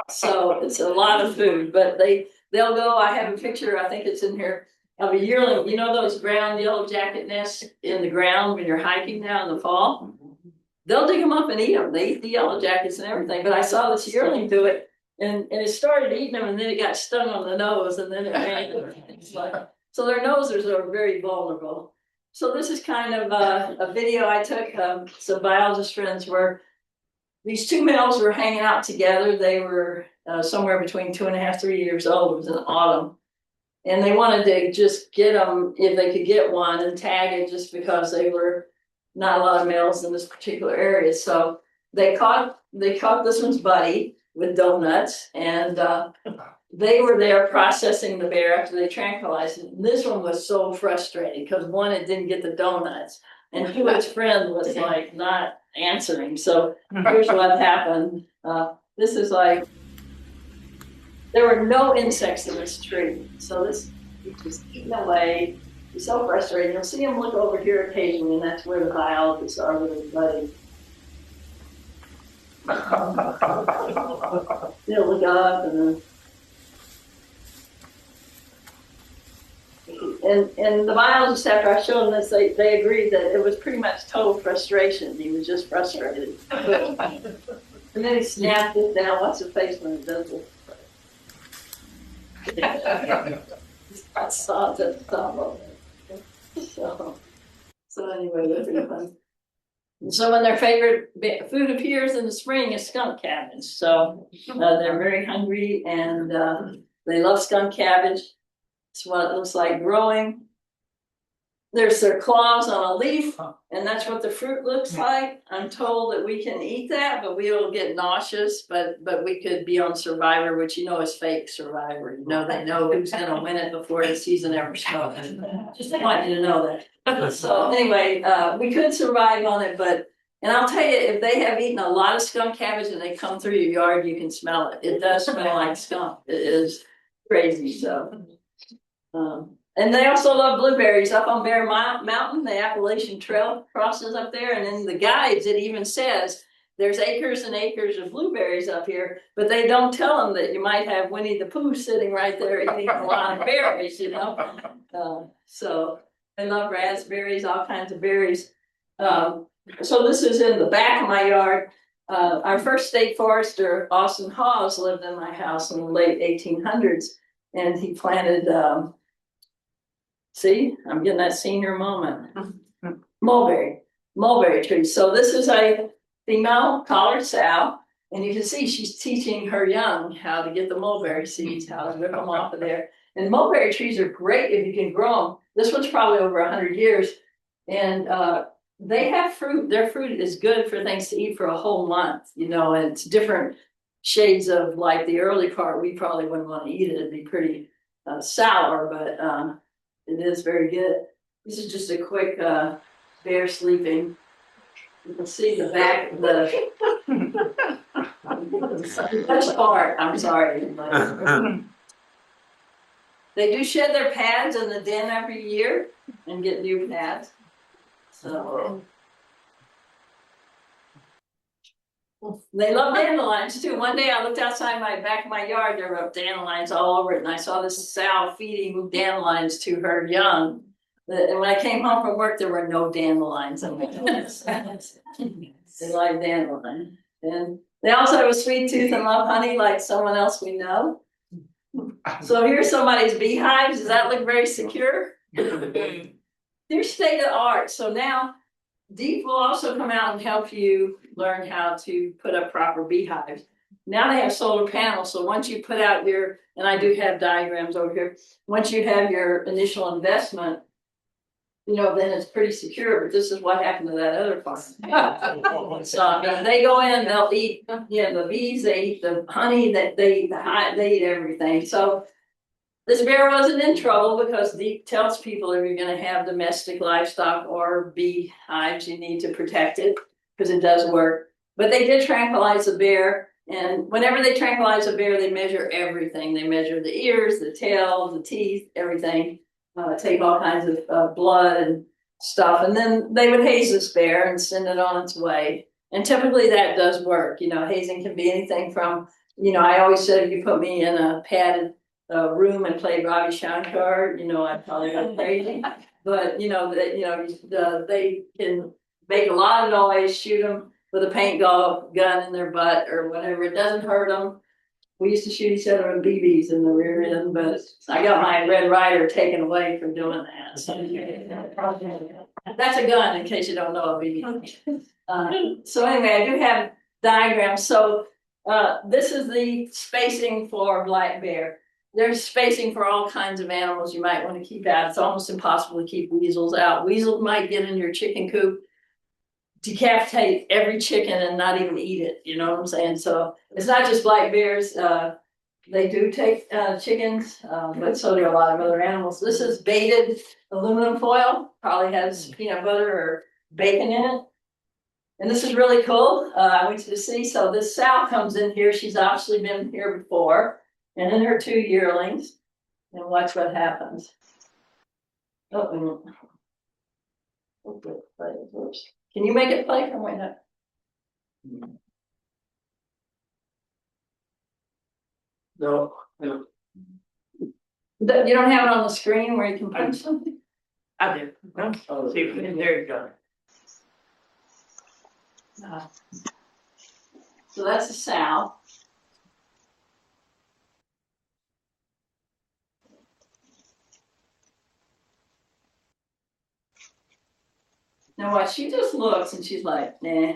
[SPEAKER 2] So it's a lot of food, but they'll go. I have a picture, I think it's in here, of a yearling. You know those ground yellow jacket nests in the ground when you're hiking now in the fall? They'll dig them up and eat them. They eat the yellow jackets and everything. But I saw this yearling do it, and it started eating them, and then it got stung on the nose, and then it ran. It's like, so their noses are very vulnerable. So this is kind of a video I took. Some biologist friends were. These two males were hanging out together. They were somewhere between 2.5, 3 years old. It was in autumn. And they wanted to just get them, if they could get one, and tag it just because they were not a lot of males in this particular area. So they caught this one's buddy with donuts, and they were there processing the bear after they tranquilized it. And this one was so frustrated because one, it didn't get the donuts, and two, its friend was like not answering. So here's what happened. This is like, there were no insects in this tree. So this, he's just eating away. He's so frustrated. You'll see him look over here occasionally, and that's where the biologists are with his buddy. He'll look up and then. And the biologists, after I showed them this, they agreed that it was pretty much total frustration. He was just frustrated. And then he snapped it down. What's his face when it does it? He's got sauce at the top of it. So anyway, that's pretty fun. So when their favorite food appears in the spring is skunk cabbage. So they're very hungry, and they love skunk cabbage. It's what it looks like growing. There's their claws on a leaf, and that's what the fruit looks like. I'm told that we can eat that, but we will get nauseous. But we could be on Survivor, which you know is fake Survivor. You know they know who's going to win it before the season ever starts. Just want you to know that. So anyway, we could survive on it, and I'll tell you, if they have eaten a lot of skunk cabbage and they come through your yard, you can smell it. It does smell like skunk. It is crazy. So. And they also love blueberries up on Bear Mountain. The Appalachian Trail crosses up there, and in the guides it even says there's acres and acres of blueberries up here, but they don't tell them that you might have Winnie the Pooh sitting right there eating a lot of berries, you know. So they love raspberries, all kinds of berries. So this is in the back of my yard. Our first state forester, Austin Hawes, lived in my house in the late 1800s, and he planted. See, I'm getting that senior moment. Mulberry trees. So this is a female collared sow, and you can see she's teaching her young how to get the mulberry seeds, how to rip them off of there. And mulberry trees are great if you can grow them. This one's probably over 100 years, and they have fruit. Their fruit is good for things to eat for a whole month, you know, and it's different shades of, like the early part, we probably wouldn't want to eat it. It'd be pretty sour, but it is very good. This is just a quick bear sleeping. You can see the back of the best part. I'm sorry. They do shed their pads in the den every year and get new pads. So they love dandelions too. One day I looked outside my back of my yard, there were dandelions all over it, and I saw this sow feeding dandelions to her young. And when I came home from work, there were no dandelions. They like dandelion. And they also have a sweet tooth and love honey like someone else we know. So here's somebody's beehives. Does that look very secure? Here's state of the art. So now Deep will also come out and help you learn how to put up proper beehives. Now they have solar panels, so once you put out your, and I do have diagrams over here, once you have your initial investment, you know, then it's pretty secure, but this is what happened to that other farm. So I mean, they go in, they'll eat, you know, the bees, they eat the honey, they eat the hive, they eat everything. So This bear wasn't in trouble because DEEP tells people if you're gonna have domestic livestock or beehives, you need to protect it, because it does work. But they did tranquilize the bear, and whenever they tranquilize a bear, they measure everything. They measure the ears, the tail, the teeth, everything. Take all kinds of blood and stuff, and then they would haze this bear and send it on its way. And typically that does work. You know, hazing can be anything from, you know, I always said if you put me in a padded room and played Ravi Shankar, you know, I'd probably go crazy. But you know that they can make a lot of noise, shoot them with a paint gun in their butt or whatever. It doesn't hurt them. We used to shoot each other with BBs in the rear end, but I got my Red Ryder taken away for doing that. So that's a gun, in case you don't know a BB. So anyway, I do have diagrams. So this is the spacing for black bear. There's spacing for all kinds of animals you might want to keep out. It's almost impossible to keep weasels out. Weasels might get in your chicken coop, decapitate every chicken and not even eat it. You know what I'm saying? So it's not just black bears. They do take chickens, but so do a lot of other animals. This is baited aluminum foil. Probably has peanut butter or bacon in it. And this is really cool. I want you to see. So this sow comes in here. She's obviously been here before. And then her 2 yearlings. And watch what happens. Oh, oops. Can you make it play from right now?
[SPEAKER 4] No.
[SPEAKER 2] You don't have it on the screen where you can punch something?
[SPEAKER 3] I do.
[SPEAKER 4] Oh,
[SPEAKER 3] See, there you go.
[SPEAKER 2] So that's a sow. Now watch, she just looks and she's like, nah.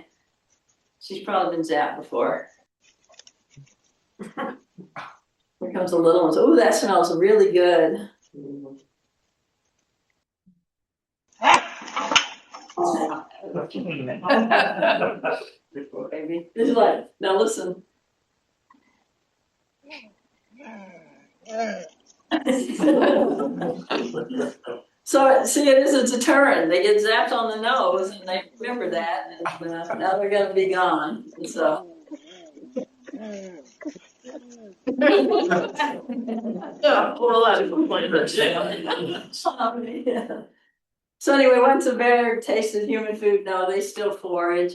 [SPEAKER 2] She's probably been zapped before. Here comes a little one. Oh, that smells really good. Baby. This is like, now listen. So see, it is a deterrent. They get zapped on the nose, and they remember that, and now they're going to be gone. So. So anyway, once a bear tasted human food, no, they still forage.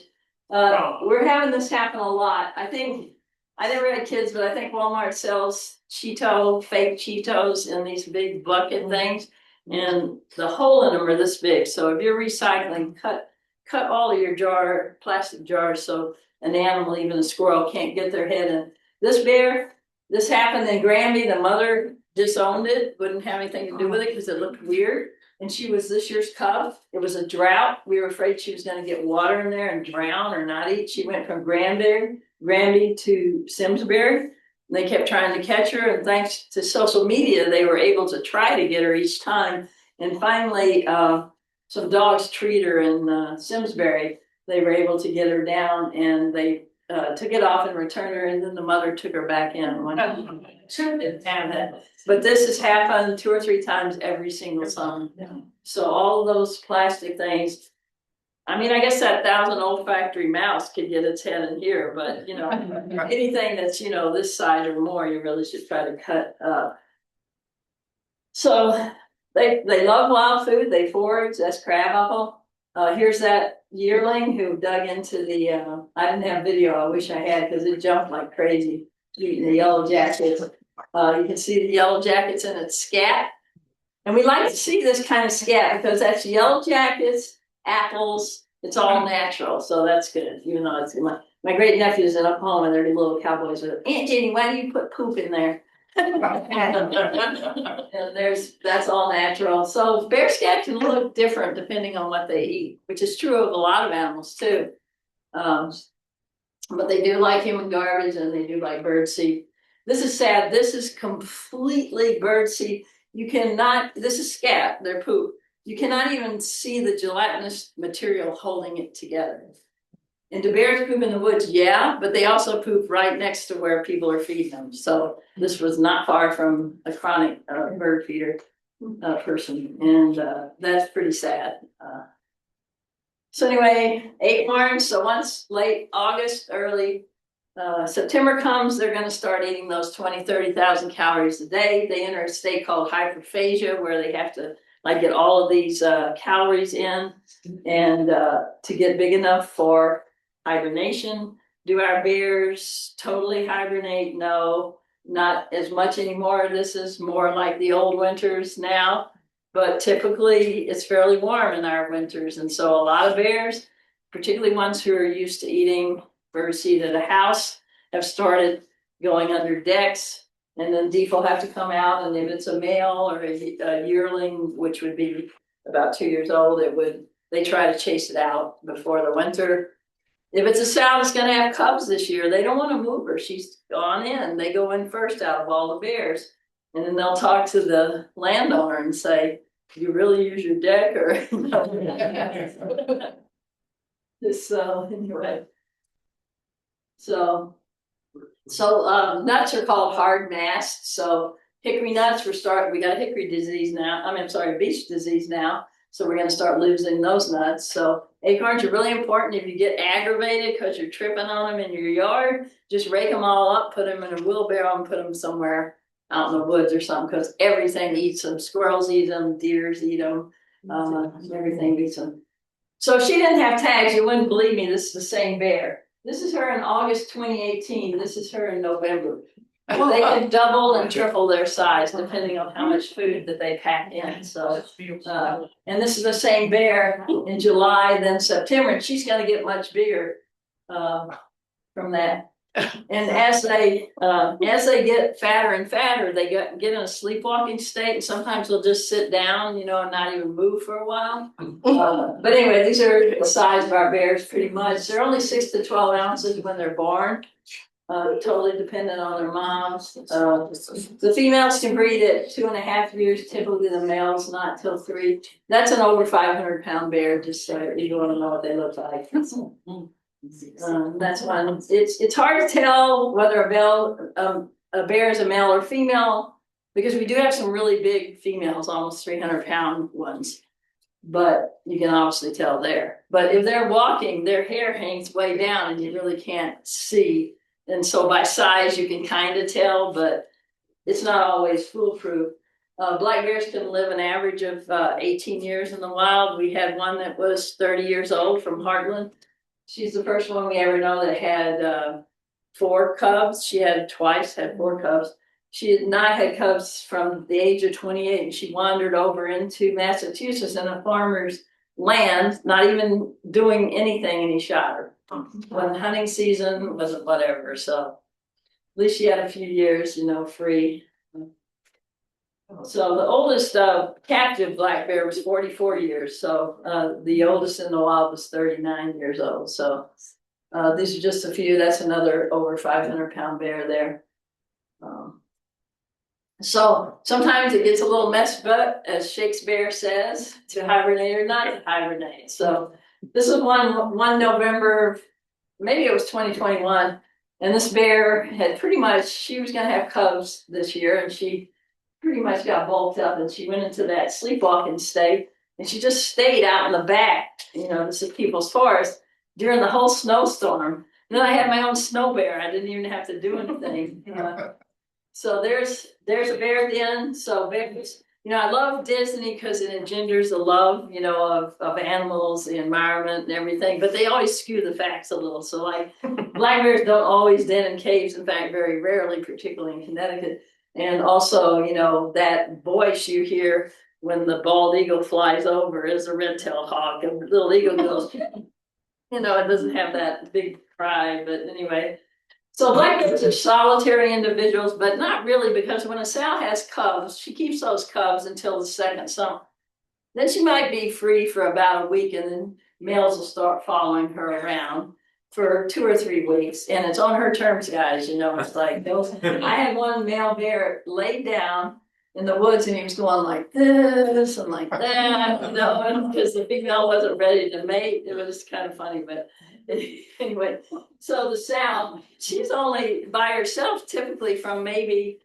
[SPEAKER 2] We're having this happen a lot. I think I never had kids, but I think Walmart sells fake Cheetos in these big bucket things. And the hole in them are this big. So if you're recycling, cut all of your plastic jars so an animal, even a squirrel, can't get their head in. This bear, this happened in Granby. The mother disowned it, wouldn't have anything to do with it because it looked weird. And she was this year's cub. It was a drought. We were afraid she was going to get water in there and drown or not eat. She went from Granby to Simsbury. They kept trying to catch her, and thanks to social media, they were able to try to get her each time. And finally, some dogs treat her in Simsbury. They were able to get her down, and they took it off and returned her, and then the mother took her back in. But this has happened 2 or 3 times every single summer. So all of those plastic things. I mean, I guess that 1,000 olfactory mouse could get its head in here, but you know, anything that's, you know, this size or more, you really should try to cut up. So they love wild food. They forage. That's crabapple. Here's that yearling who dug into the. I didn't have video. I wish I had because it jumped like crazy, eating the yellow jackets. You can see the yellow jackets in its scat, and we like to see this kind of scat because that's yellow jackets. Apples, it's all natural, so that's good. Even though it's my great nephews in Oklahoma, they're the little cowboys with Aunt Ginny, why do you put poop in there? And that's all natural. So bear scat can look different depending on what they eat, which is true of a lot of animals too. But they do like human garbage and they do like bird seed. This is sad. This is completely bird seed. You cannot. This is scat. Their poop. You cannot even see the gelatinous material holding it together. And do bears poop in the woods? Yeah, but they also poop right next to where people are feeding them. So this was not far from a chronic bird feeder person, and that's pretty sad. So anyway, acorns. So once late August, early September comes, they're going to start eating those 20-30,000 calories a day. They enter a state called hyperphagia, where they have to like get all of these calories in, and to get big enough for hibernation. Do our bears totally hibernate? No, not as much anymore. This is more like the old winters now, but typically it's fairly warm in our winters. And so a lot of bears, particularly ones who are used to eating birdseed at a house, have started going under decks, and then Deep will have to come out, and if it's a male or a yearling, which would be about 2 years old, they try to chase it out before the winter. If it's a sow that's going to have cubs this year, they don't want to move her. She's gone in. They go in first out of all the bears. And then they'll talk to the landowner and say, "Do you really use your deck?" Or this, anyway. So nuts are called hard masts. So hickory nuts, we got a hickory disease now. I'm sorry, beech disease now. So we're going to start losing those nuts. So acorns are really important. If you get aggravated because you're tripping on them in your yard, just rake them all up, put them in a wheelbarrow, and put them somewhere out in the woods or something, because everything eats them. Squirrels eat them, deers eat them, everything eats them. So if she didn't have tags, you wouldn't believe me, this is the same bear. This is her in August 2018. This is her in November. They can double and triple their size depending on how much food that they pack in. So, and this is the same bear in July, then September, and she's going to get much bigger from that. And as they get fatter and fatter, they get in a sleepwalking state, and sometimes they'll just sit down, and not even move for a while. But anyway, these are the size of our bears pretty much. They're only 6 to 12 ounces when they're born. Totally dependent on their moms. The females can breed at 2.5 years, typically the males not till 3. That's an over 500-pound bear, just so you want to know what they look like. That's one. It's hard to tell whether a bear is a male or female, because we do have some really big females, almost 300-pound ones, but you can obviously tell there. But if they're walking, their hair hangs way down and you really can't see. And so by size, you can kind of tell, but it's not always foolproof. Black bears can live an average of 18 years in the wild. We had one that was 30 years old from Heartland. She's the first one we ever know that had 4 cubs. She had 4 cubs. She had not had cubs from the age of 28, and she wandered over into Massachusetts in a farmer's land, not even doing anything, and he shot her. When hunting season wasn't whatever, so at least she had a few years, free. So the oldest captive black bear was 44 years. So the oldest in the wild was 39 years old. So these are just a few. That's another over 500-pound bear there. So sometimes it gets a little messed up, as Shakespeare says, to hibernate or not to hibernate. So this is one November, maybe it was 2021, and this bear had she was going to have cubs this year, and she pretty much got bulked up, and she went into that sleepwalking state, and she just stayed out in the back, this is people's forest, during the whole snowstorm. And then I had my own snow bear. I didn't even have to do anything. So there's a bear at the end. So bears, I love Disney because it engenders a love, of animals, the environment, and everything. But they always skew the facts a little. So like black bears don't always den in caves. In fact, very rarely, particularly in Connecticut. And also, that voice you hear when the bald eagle flies over is a red-tailed hawk. And the little eagle goes, it doesn't have that big cry. But anyway. So black bears are solitary individuals, but not really, because when a sow has cubs, she keeps those cubs until the second summer. Then she might be free for about a week, and then males will start following her around for 2 or 3 weeks. And it's on her terms, guys. It's like those. I had one male bear laid down in the woods and he was going like this and like that, you know, and because the female wasn't ready to mate. It was kind of funny, but anyway, so the sow, she's only by herself typically from maybe,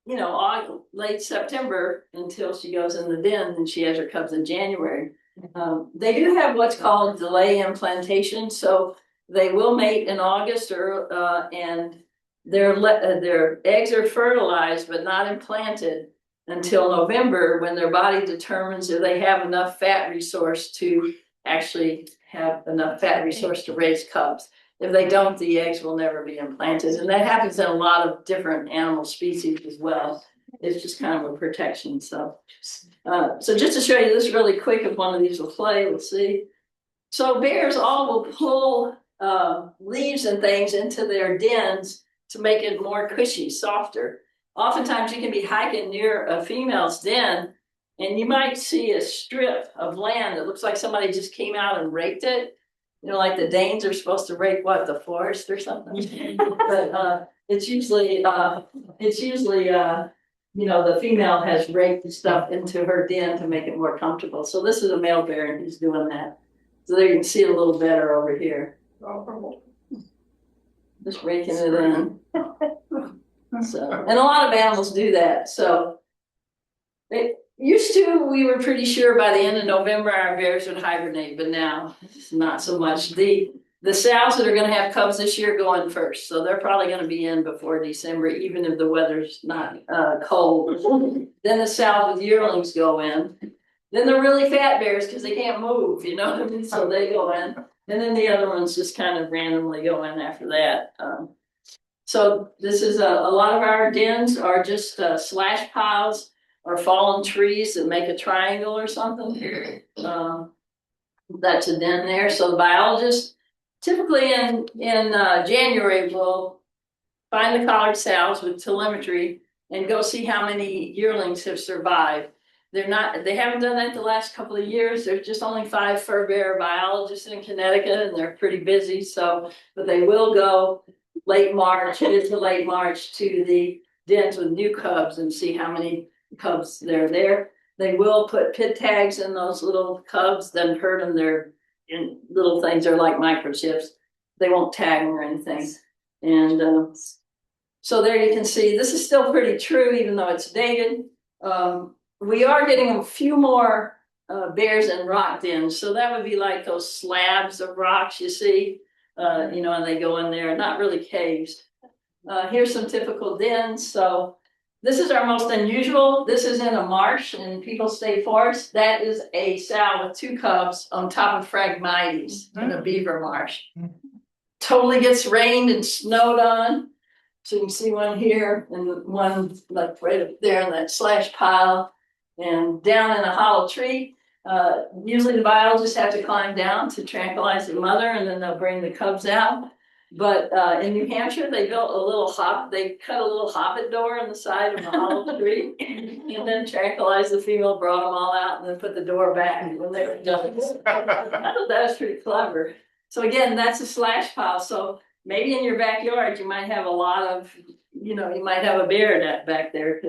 [SPEAKER 2] you know, late September until she goes in the den, and she has her cubs in January. They do have what's called delay implantation, so they will mate in August and their eggs are fertilized but not implanted until November, when their body determines if they have enough fat resource to actually have enough fat resource to raise cubs. If they don't, the eggs will never be implanted, and that happens in a lot of different animal species as well. It's just kind of a protection. So just to show you this really quick, if one of these will play, let's see. So bears all will pull leaves and things into their dens to make it more cushy, softer. Oftentimes you can be hiking near a female's den and you might see a strip of land that looks like somebody just came out and raked it. You know, like the Danes are supposed to rake what, the forest or something. But it's usually you know, the female has raked the stuff into her den to make it more comfortable. So this is a male bear and he's doing that. So there you can see it a little better over here. Just raking it in. So, and a lot of animals do that. So it used to, we were pretty sure by the end of November our bears would hibernate, but now it's not so much. The sows that are going to have cubs this year go in first, so they're probably going to be in before December, even if the weather's not cold. Then the sows with yearlings go in. Then the really fat bears, because they can't move, you know what I mean? So they go in, and then the other ones just kind of randomly go in after that. So this is a lot of our dens are just slash piles or fallen trees that make a triangle or something. That's a den there. So the biologist typically in January will find the collared sows with telemetry and go see how many yearlings have survived. They haven't done that the last couple of years. There's just only 5 fur bear biologists in Connecticut, and they're pretty busy. So, but they will go mid to late March to the dens with new cubs and see how many cubs they're there. They will put pit tags in those little cubs, then hurt them. They're in little things. They're like microchips. They won't tag them or anything. And so there you can see this is still pretty true, even though it's dated. We are getting a few more bears in rock dens. So that would be like those slabs of rocks you see, you know, and they go in there, not really caves. Here's some typical dens. So this is our most unusual. This is in a marsh in People State Forest. That is a sow with 2 cubs on top of Phragmites in a beaver marsh. Totally gets rained and snowed on. So you can see one here and one like right up there in that slash pile and down in a hollow tree. Usually the biologists have to climb down to tranquilize the mother, and then they'll bring the cubs out. But in New Hampshire, they built a little they cut a little hobbit door in the side of a hollow tree and then tranquilized the female, brought them all out, and then put the door back when they were done. I thought that was pretty clever. So again, that's a slash pile. So maybe in your backyard, you might have a lot of, you know, you might have a bear back there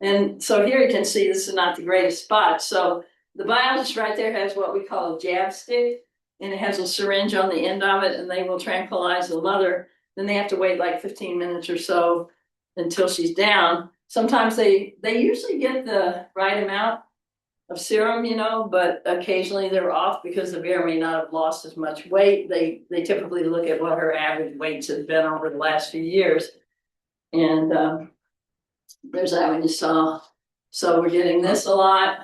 [SPEAKER 2] and so here you can see this is not the greatest spot. So the biologist right there has what we call a jab stick, and it has a syringe on the end of it, and they will tranquilize the mother. Then they have to wait like 15 minutes or so until she's down. Sometimes they usually get the right amount of serum, you know, but occasionally they're off because the bear may not have lost as much weight. They typically look at what her average weights have been over the last few years. And there's that one you saw. So we're getting this a lot.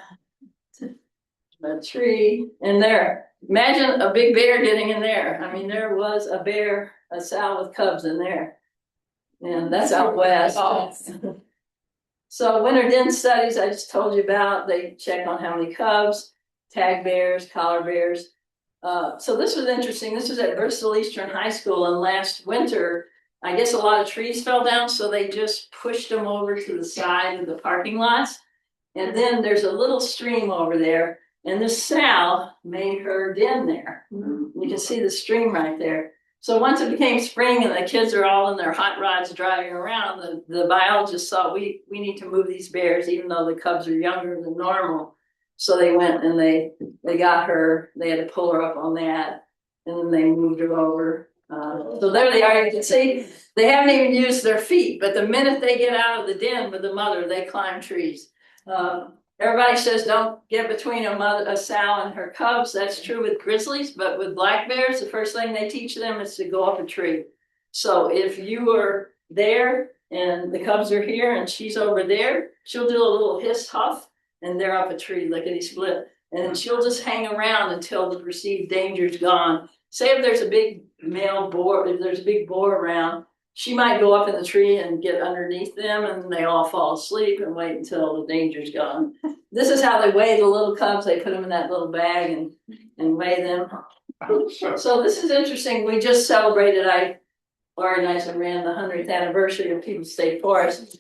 [SPEAKER 2] A tree in there. Imagine a big bear getting in there. I mean, there was a sow with cubs in there. And that's out west. So winter den studies I just told you about, they check on how many cubs, tag bears, collar bears. So this was interesting. This was at Bristol Eastern High School, and last winter, I guess a lot of trees fell down, so they just pushed them over to the side of the parking lots. And then there's a little stream over there, and this sow made her den there. You can see the stream right there. So once it became spring and the kids are all in their hot rods driving around, the biologists thought we need to move these bears, even though the cubs are younger than normal. So they went and they got her, they had to pull her up on that, and then they moved her over. So there they are, you can see, they haven't even used their feet, but the minute they get out of the den with the mother, they climb trees. Everybody says don't get between a sow and her cubs. That's true with grizzlies, but with black bears, the first thing they teach them is to go up a tree. So if you are there and the cubs are here and she's over there, she'll do a little hiss huff and they're up a tree, lickety split. And then she'll just hang around until the perceived danger's gone. Say if there's a big male boar, if there's a big boar around, she might go up in the tree and get underneath them and they all fall asleep and wait until the danger's gone. This is how they weigh the little cubs. They put them in that little bag and weigh them. So this is interesting. We just celebrated, I organized and ran the 100th anniversary of People's State Forest.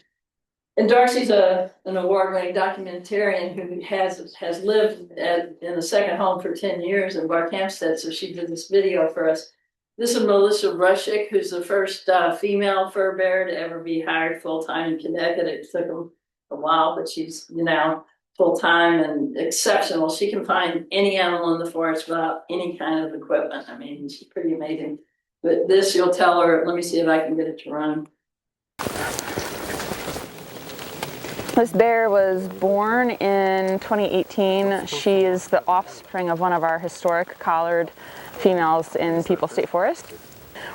[SPEAKER 2] And Darcy's an award-winning documentarian who has lived in a second home for 10 years in Barkhamsted. So she did this video for us. This is Melissa Rushik, who's the first female fur bearer to ever be hired full-time in Connecticut. It took them a while, but she's now full-time and exceptional. She can find any animal in the forest without any kind of equipment. I mean, she's pretty amazing. But this, you'll tell her, let me see if I can get it to run.
[SPEAKER 5] This bear was born in 2018. She is the offspring of one of our historic collared females in People's State Forest.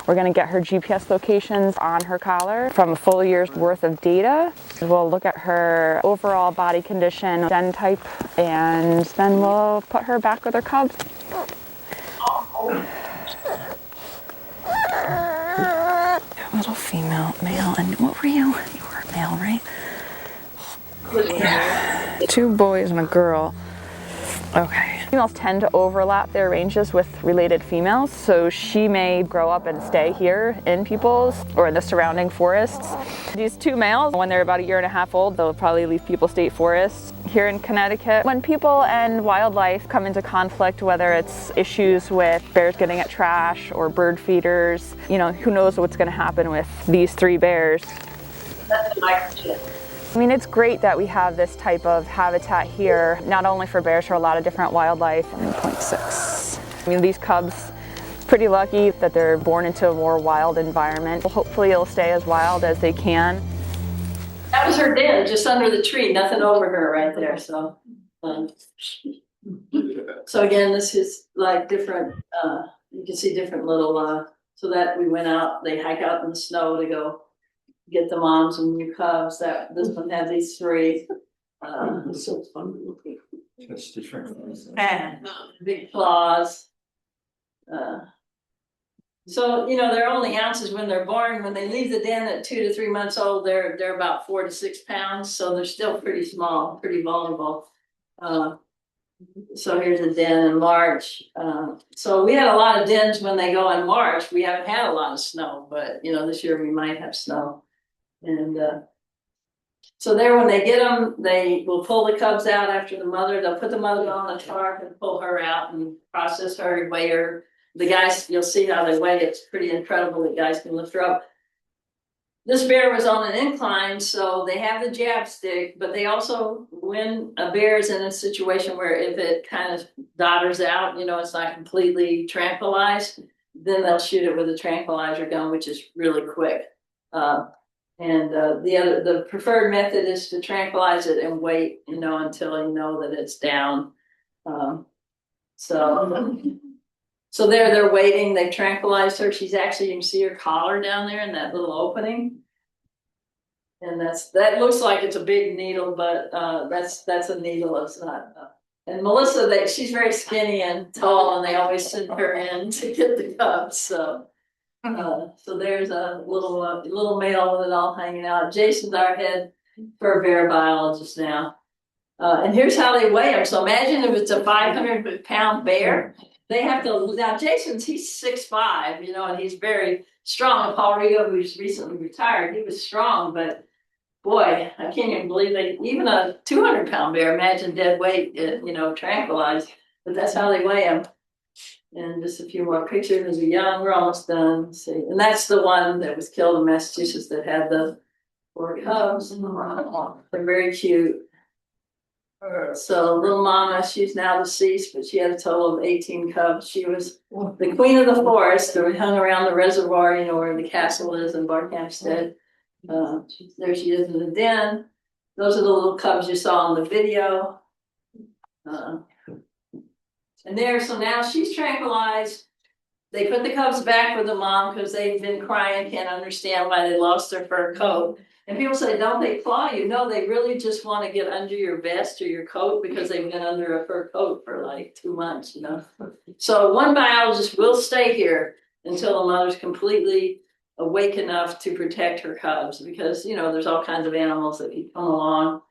[SPEAKER 5] We're going to get her GPS locations on her collar from a full year's worth of data. We'll look at her overall body condition, den type, and then we'll put her back with her cubs. Little female, male, and what were you? You were a male, right? Yeah. 2 boys and a girl. Okay. Females tend to overlap their ranges with related females, so she may grow up and stay here in Peoples or in the surrounding forests. These 2 males, when they're about 1.5 years old, they'll probably leave Peoples State Forest. Here in Connecticut, when people and wildlife come into conflict, whether it's issues with bears getting at trash or bird feeders, you know, who knows what's going to happen with these 3 bears.
[SPEAKER 2] That's a microchip.
[SPEAKER 5] I mean, it's great that we have this type of habitat here, not only for bears, for a lot of different wildlife. 1.6. I mean, these cubs, pretty lucky that they're born into a more wild environment. Hopefully it'll stay as wild as they can.
[SPEAKER 2] That was her den, just under the tree, nothing over her right there, so. So again, this is like different, you can see different little, so that we went out, they hike out in the snow to go get the moms and new cubs. That this one had these 3. So fun.
[SPEAKER 4] It's different.
[SPEAKER 2] And big claws. So you know they're only ounces when they're born. When they leave the den at 2 to 3 months old, they're about 4 to 6 pounds. So they're still pretty small, pretty vulnerable. So here's a den in March. So we had a lot of dens when they go in March. We haven't had a lot of snow, but you know this year we might have snow. And so there, when they get them, they will pull the cubs out after the mother. They'll put the mother on the tarp and pull her out and process her, weigh her. The guys, you'll see how they weigh. It's pretty incredible. The guys can lift her up. This bear was on an incline, so they have the jab stick, but they also, when a bear is in a situation where if it kind of dodders out, you know, it's not completely tranquilized, then they'll shoot it with a tranquilizer gun, which is really quick. The preferred method is to tranquilize it and wait, you know, until you know that it's down. So they're waiting. They've tranquilized her. She's actually, you can see her collar down there in that little opening. And that looks like it's a big needle, but that's a needle. It's not. And Melissa, she's very skinny and tall, and they always send her in to get the cubs. So. So there's a little male with it all hanging out. Jason's our head fur bear biologist now. And here's how they weigh them. So imagine if it's a 500-pound bear. They have to, now he's 6'5", you know, and he's very strong. Paul Rigo, who's recently retired, he was strong, but boy, I can't even believe even a 200-pound bear, imagine dead weight, you know, tranquilized, but that's how they weigh him. And just a few more pictures as a young, we're almost done. Let's see, and that's the one that was killed in Massachusetts that had the 4 cubs. They're very cute. So little mama, she's now deceased, but she had a total of 18 cubs. She was the queen of the forest that hung around the reservoir, you know, where the castle is in Barkhamsted. There she is in the den. Those are the little cubs you saw in the video. And there, so now she's tranquilized. They put the cubs back with the mom because they've been crying, can't understand why they lost their fur coat. And people say, don't they claw you? No, they really just want to get under your vest or your coat because they've been under a fur coat for like 2 months, you know. So one biologist will stay here until the mother's completely awake enough to protect her cubs because, you know, there's all kinds of animals that can come along.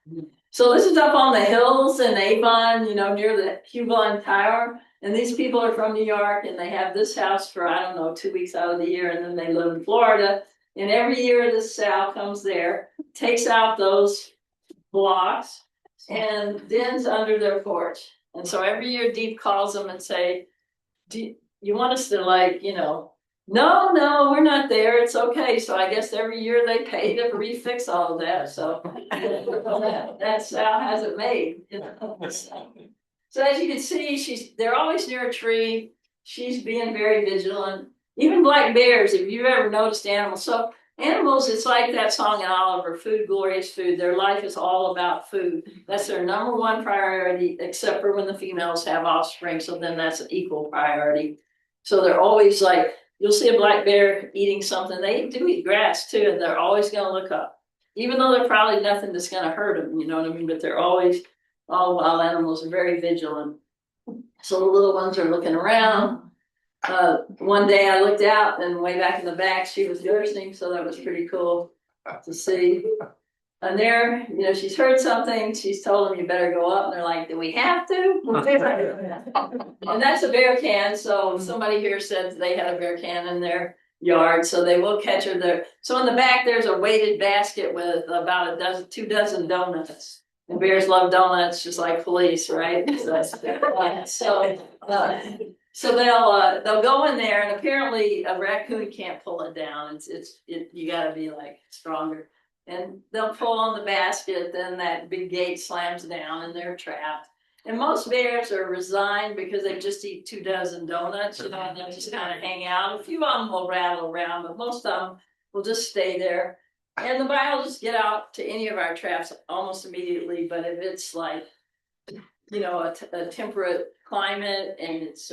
[SPEAKER 2] So this is up on the hills in Avon, you know, near the Hublin Tower. And these people are from New York and they have this house for, I don't know, 2 weeks out of the year. And then they live in Florida. And every year this sow comes there, takes out those blocks and dens under their porch. And so every year Deep calls them and say, do you want us to like, you know, no, we're not there. It's okay. So I guess every year they pay to refix all of that. So that sow has it made. You know? So as you can see, they're always near a tree. She's being very vigilant. Even black bears, if you've ever noticed animals. So animals, it's like that song in Oliver, Food, Glorious Food. Their life is all about food. That's their number one priority, except for when the females have offspring. So then that's an equal priority. So they're always like, you'll see a black bear eating something. They do eat grass too, and they're always going to look up. Even though they're probably nothing that's going to hurt them, you know what I mean? But they're always, all wild animals are very vigilant. So the little ones are looking around. One day I looked out and way back in the back, she was nursing. So that was pretty cool to see. And there, you know, she's heard something. She's told them you better go up. And they're like, do we have to? And that's a bear can. So somebody here said they had a bear can in their yard. So they will catch her there. So in the back, there's a weighted basket with about 2 dozen donuts. And bears love donuts just like police, right? So they'll go in there, and apparently a raccoon can't pull it down. You got to be like stronger. And they'll pull on the basket, then that big gate slams down, and they're trapped. And most bears are resigned because they just eat 2 dozen donuts, you know, and they'll just kind of hang out. A few of them will rattle around, but most of them will just stay there. And the biologists get out to any of our traps almost immediately, but if it's like, you know, a temperate climate and it's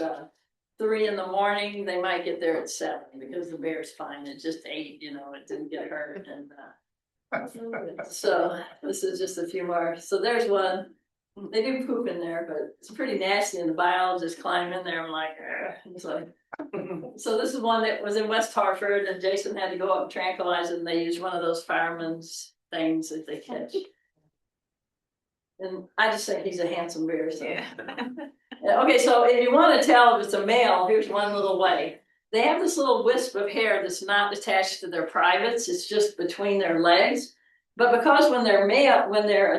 [SPEAKER 2] 3 in the morning, they might get there at 7 because the bear's fine. It just ate, you know, it didn't get hurt. And so this is just a few more. So there's one. They do poop in there, but it's pretty nasty. And the biologists climb in there and like, it's like. So this is one that was in West Hartford, and Jason had to go up and tranquilize it. And they used one of those fireman's things that they catch. And I just think he's a handsome bear. So. Yeah. Okay, so if you want to tell if it's a male, here's one little way. They have this little wisp of hair that's not attached to their privates. It's just between their legs. But because when they're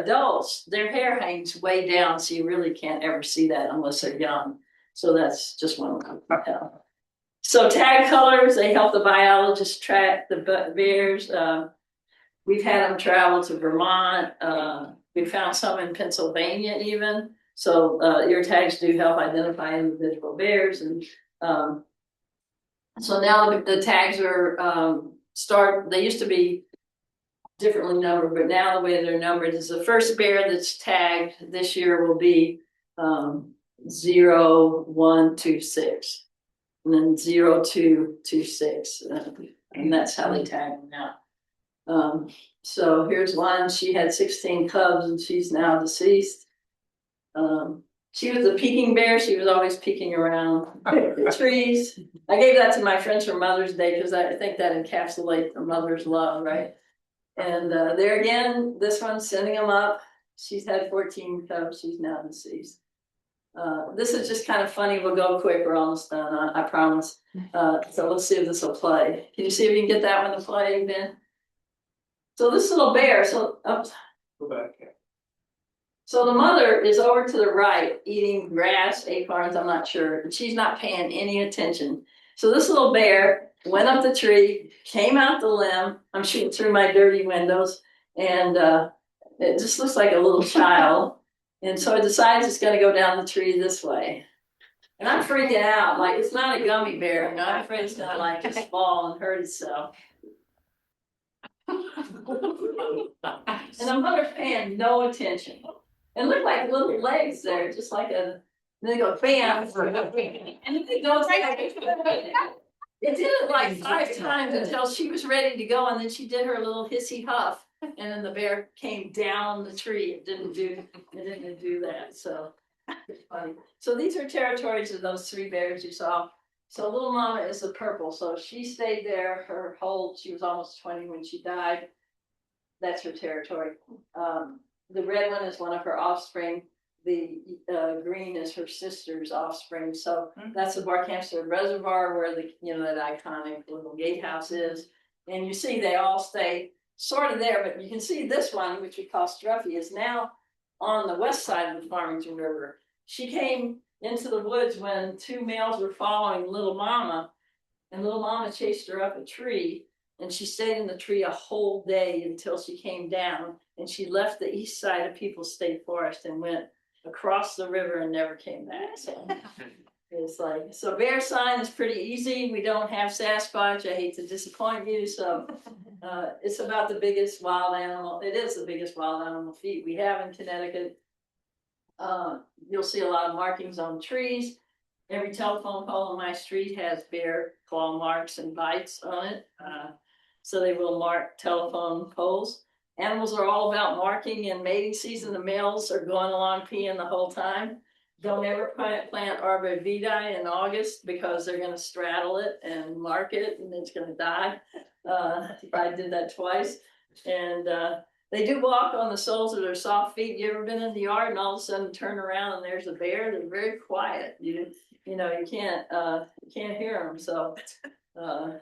[SPEAKER 2] adults, their hair hangs way down, so you really can't ever see that unless they're young. So that's just one way to tell. So tag colors, they help the biologists track the bears. We've had them travel to Vermont. We found some in Pennsylvania even. So ear tags do help identify individual bears. And so now the tags are they used to be differently numbered, but now the way they're numbered is the first bear that's tagged this year will be 0126, and then 0226, and that's how they tag them now. So here's one. She had 16 cubs, and she's now deceased. She was a peeking bear. She was always peeking around the trees. I gave that to my friends for Mother's Day because I think that encapsulates a mother's love, right? And there again, this one's sending them up. She's had 14 cubs. She's now deceased. This is just kind of funny. We'll go quick. We're almost done, I promise. So let's see if this will play. Can you see if you can get that one to play, Ben? So this little bear, oops.
[SPEAKER 4] Go back.
[SPEAKER 2] So the mother is over to the right, eating grass, acorns, I'm not sure, and she's not paying any attention. So this little bear went up the tree, came out the limb. I'm shooting through my dirty windows, and it just looks like a little child. And so it decides it's gonna go down the tree this way. And I'm freaking out, like it's not a gummy bear, I'm afraid it's gonna like just fall and hurt itself. And the mother's paying no attention. And look like little legs there, just like a, and they go bam. And it goes like, it did it like 5 times until she was ready to go, and then she did her little hissy huff, and then the bear came down the tree. It didn't do that. So it's funny. So these are territories of those 3 bears you saw. So little mama is the purple. So she stayed there her whole, she was almost 20 when she died. That's her territory. The red one is one of her offspring. The green is her sister's offspring. So that's the Barkhamsted Reservoir where the, that iconic little gatehouse is. And you see they all stay sort of there, but you can see this one, which we call Struffy, is now on the west side of the Farmington River. She came into the woods when 2 males were following Little Mama, and Little Mama chased her up a tree, and she stayed in the tree a whole day until she came down, and she left the east side of People's State Forest and went across the river and never came back. So it's like, so bear sign is pretty easy. We don't have Sasquatch. I hate to disappoint you. So it's about the biggest wild animal. It is the biggest wild animal feat we have in Connecticut. You'll see a lot of markings on trees. Every telephone pole on my street has bear claw marks and bites on it. So they will mark telephone poles. Animals are all about marking, and mating season, the males are going along peeing the whole time. Don't ever plant arborvitae in August because they're going to straddle it and mark it, and it's going to die. I did that twice. And they do walk on the soles of their soft feet. You ever been in the yard and all of a sudden turn around and there's a bear? They're very quiet. You can't hear them. So, and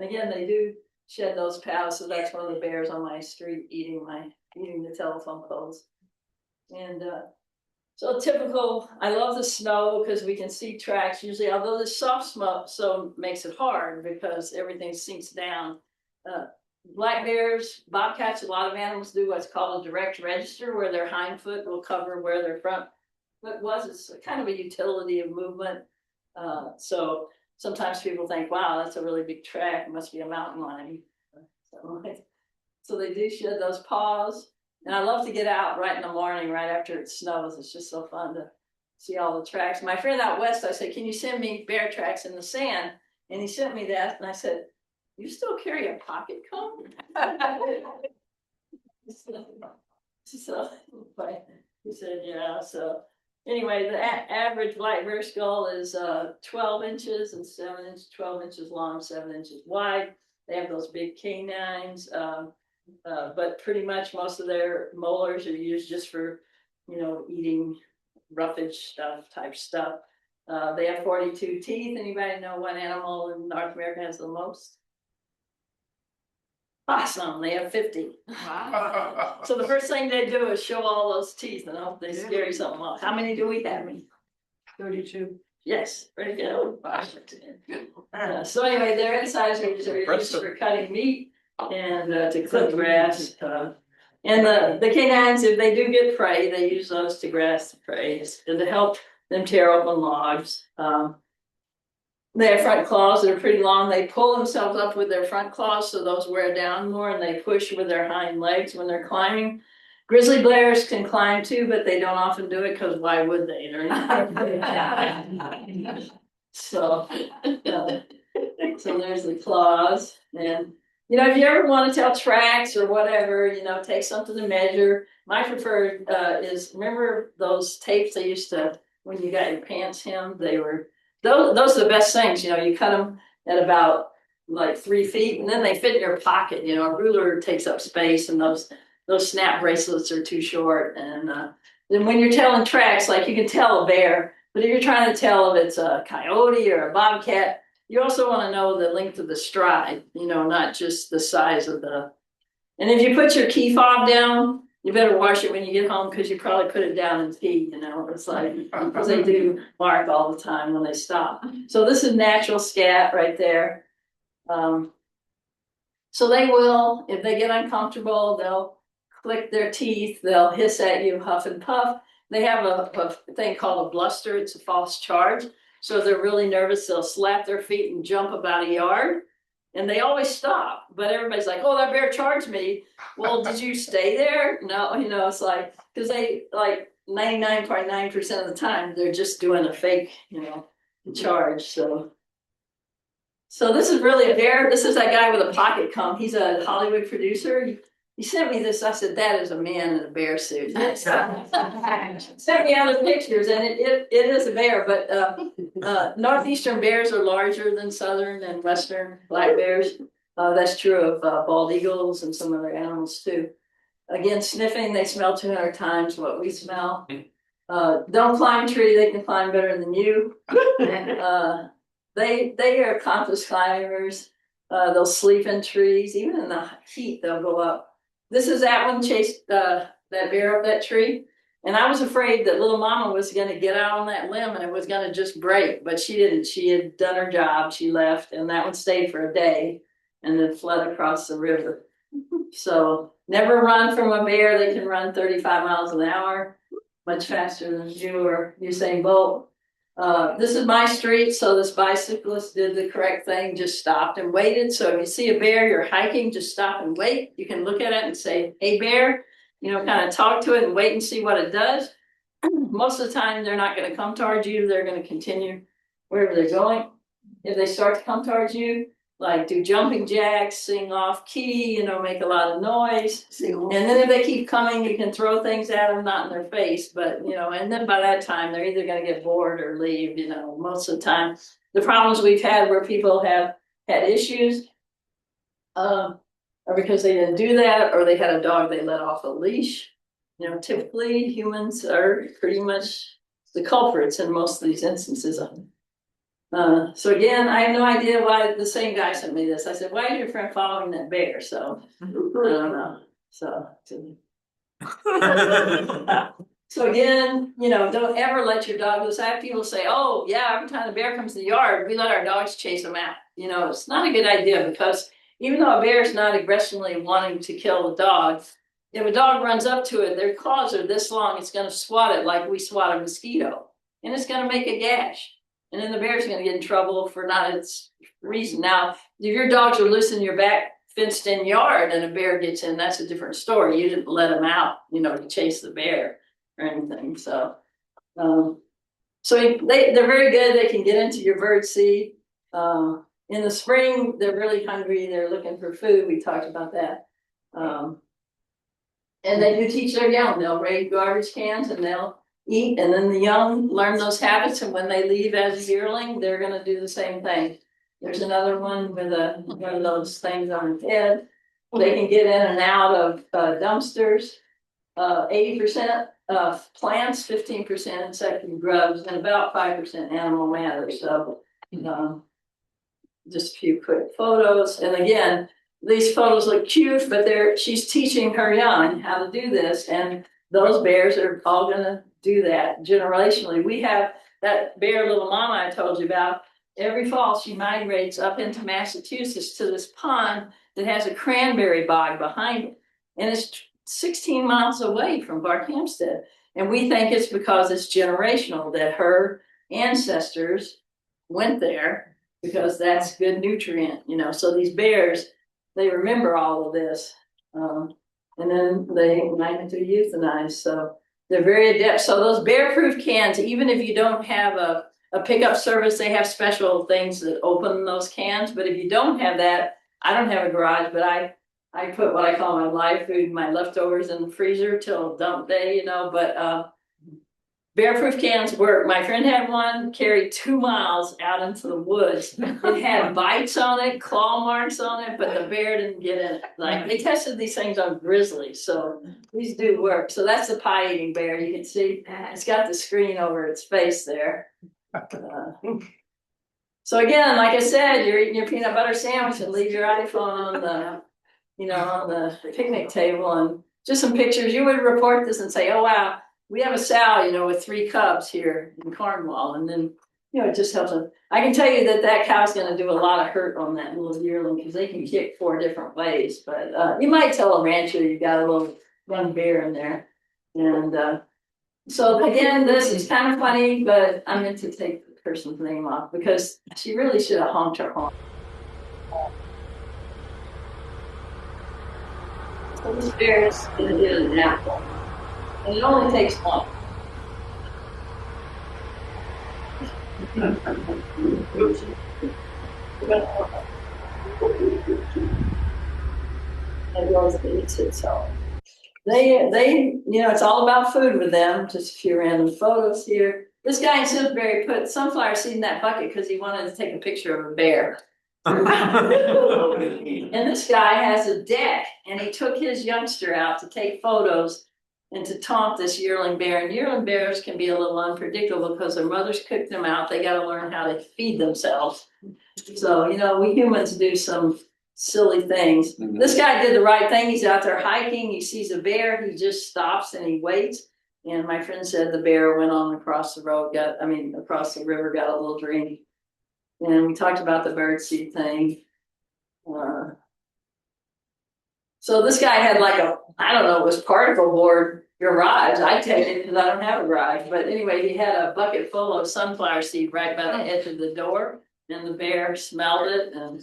[SPEAKER 2] again, they do shed those paths. So that's one of the bears on my street eating the telephone poles. And so typical, I love the snow because we can see tracks usually, although the soft snow makes it hard because everything sinks down. Black bears, bobcats, a lot of animals do what's called a direct register, where their hind foot will cover where their front foot was. It's kind of a utility of movement. So sometimes people think, wow, that's a really big track. It must be a mountain lion. So they do shed those paws. And I love to get out right in the morning, right after it snows. It's just so fun to see all the tracks. My friend out west, I said, can you send me bear tracks in the sand? And he sent me that. And I said, you still carry a pocket comb? So he said, yeah. So anyway, the average black bear skull is 12 inches and 12 inches long, 7 inches wide. They have those big canines, but pretty much most of their molars are used just for, eating roughage type stuff. They have 42 teeth. Anybody know what animal in North America has the most? Awesome, they have 50.
[SPEAKER 3] Wow.
[SPEAKER 2] So the first thing they do is show all those teeth, and I hope they scare something off. How many do we have?
[SPEAKER 3] 32.
[SPEAKER 2] Yes, pretty good. So anyway, their incisors are used for cutting meat and to clip grass. And the canines, if they do get prey, they use those to grasp the prey and to help them tear open logs. They have front claws that are pretty long. They pull themselves up with their front claws, so those wear down more, and they push with their hind legs when they're climbing. Grizzly bears can climb too, but they don't often do it because why would they? They're not. So there's the claws. And if you ever want to tell tracks or whatever, take something to measure. My preferred is, remember those tapes they used to, when you got your pants hemmed, they were. Those are the best things, you cut them at about like 3 feet, and then they fit in your pocket. A ruler takes up space, and those snap bracelets are too short. And then when you're telling tracks, like you can tell a bear, but if you're trying to tell if it's a coyote or a bobcat, you also want to know the length of the stride, not just the size of the. And if you put your key fob down, you better wash it when you get home because you probably put it down in pee, you know, it's like, because they do bark all the time when they stop. So this is natural scat right there. So they will, if they get uncomfortable, they'll click their teeth, they'll hiss at you, huff and puff. They have a thing called a bluster, it's a false charge. So if they're really nervous, they'll slap their feet and jump about a yard. And they always stop, but everybody's like, oh, that bear charged me. Well, did you stay there? No, you know, it's like, because they like 99.9% of the time, they're just doing a fake, you know, charge. So this is really a bear. This is that guy with a pocket comb. He's a Hollywood producer. He sent me this. I said, that is a man in a bear suit. Sent me other pictures, and it is a bear, but northeastern bears are larger than southern and western black bears. That's true of bald eagles and some other animals too. Again, sniffing, they smell 200 times what we smell. Don't climb a tree, they can climb better than you. They are accomplished climbers. They'll sleep in trees, even in the heat, they'll go up. This is that one chased that bear up that tree. And I was afraid that little mama was going to get out on that limb and it was going to just break, but she didn't. She had done her job. She left, and that one stayed for a day and then fled across the river. So never run from a bear. They can run 35 miles an hour, much faster than you or Usain Bolt. This is my street, so this bicyclist did the correct thing, just stopped and waited. So if you see a bear, you're hiking, just stop and wait. You can look at it and say, hey, bear, you know, kind of talk to it and wait and see what it does. Most of the time, they're not going to come towards you. They're going to continue wherever they're going. If they start to come towards you, like do jumping jacks, sing off key, you know, make a lot of noise. And then if they keep coming, you can throw things at them, not in their face, but, you know, and then by that time, they're either going to get bored or leave, you know, most of the time. The problems we've had where people have had issues are because they didn't do that, or they had a dog they let off a leash. You know, typically humans are pretty much the culprits in most of these instances. So again, I have no idea why the same guy sent me this. I said, why is your friend following that bear? So I don't know. So again, you know, don't ever let your dog loose. I have people say, oh yeah, every time the bear comes to the yard, we let our dogs chase them out. You know, it's not a good idea, because even though a bear is not aggressively wanting to kill the dog, if a dog runs up to it, their claws are this long, it's going to swat it like we swat a mosquito, and it's going to make a gash. And then the bear's going to get in trouble for not its reason. Now, if your dogs are loose in your back fenced in yard and a bear gets in, that's a different story. You didn't let them out, you know, to chase the bear or anything. So, they're very good. They can get into your bird seed. In the spring, they're really hungry. They're looking for food. We talked about that. And they do teach their young. They'll raid garbage cans and they'll eat, and then the young learn those habits, and when they leave as a yearling, they're going to do the same thing. There's another one with one of those things on its head. They can get in and out of dumpsters. 80% of plants, 15% insect and grubs, and about 5% animal matter. So just a few quick photos. And again, these photos look cute, but she's teaching her young how to do this, and those bears are all going to do that generationally. We have that bear little mama I told you about. Every fall she migrates up into Massachusetts to this pond that has a cranberry bog behind it, and it's 16 miles away from Barkhamsted. And we think it's because it's generational, that her ancestors went there because that's good nutrient, you know. So these bears, they remember all of this, and then they might be euthanized. So they're very adept. So those bear-proof cans, even if you don't have a pickup service, they have special things that open those cans. But if you don't have that, I don't have a garage, but I put what I call my live food, my leftovers in the freezer till dump day, you know. But bear-proof cans work. My friend had one carried 2 miles out into the woods. It had bites on it, claw marks on it, but the bear didn't get in it. Like, they tested these things on grizzlies, so these do work. So that's the pie-eating bear. You can see it's got the screen over its face there. So again, like I said, you're eating your peanut butter sandwich and leave your iPhone on the, you know, on the picnic table, and just some pictures, you would report this and say, oh, wow, we have a sow, you know, with 3 cubs here in Cornwall. And then, you know, it just helps them. I can tell you that that cow's going to do a lot of hurt on that little yearling because they can kick 4 different ways. But you might tell a rancher you got a little young bear in there. And so again, this is kind of funny, but I meant to take the person's name off because she really should have honked her horn. So this bear is going to get an apple. And it only takes one. It goes and eats it, so. They, you know, it's all about food with them. Just a few random photos here. This guy in Simsbury put sunflower seed in that bucket because he wanted to take a picture of a bear. And this guy has a deck, and he took his youngster out to take photos and to taunt this yearling bear. And yearling bears can be a little unpredictable because their mothers cook them out. They got to learn how to feed themselves. So, you know, we humans do some silly things.
[SPEAKER 4] Mhm.
[SPEAKER 2] This guy did the right thing. He's out there hiking. He sees a bear. He just stops and he waits. And my friend said the bear went on across the road, across the river, got a little drink. And we talked about the birdseed thing. So this guy had like I don't know, it was particle board garage. I take it because I don't have a garage. But anyway, he had a bucket full of sunflower seed right by the edge of the door. And the bear smelled it and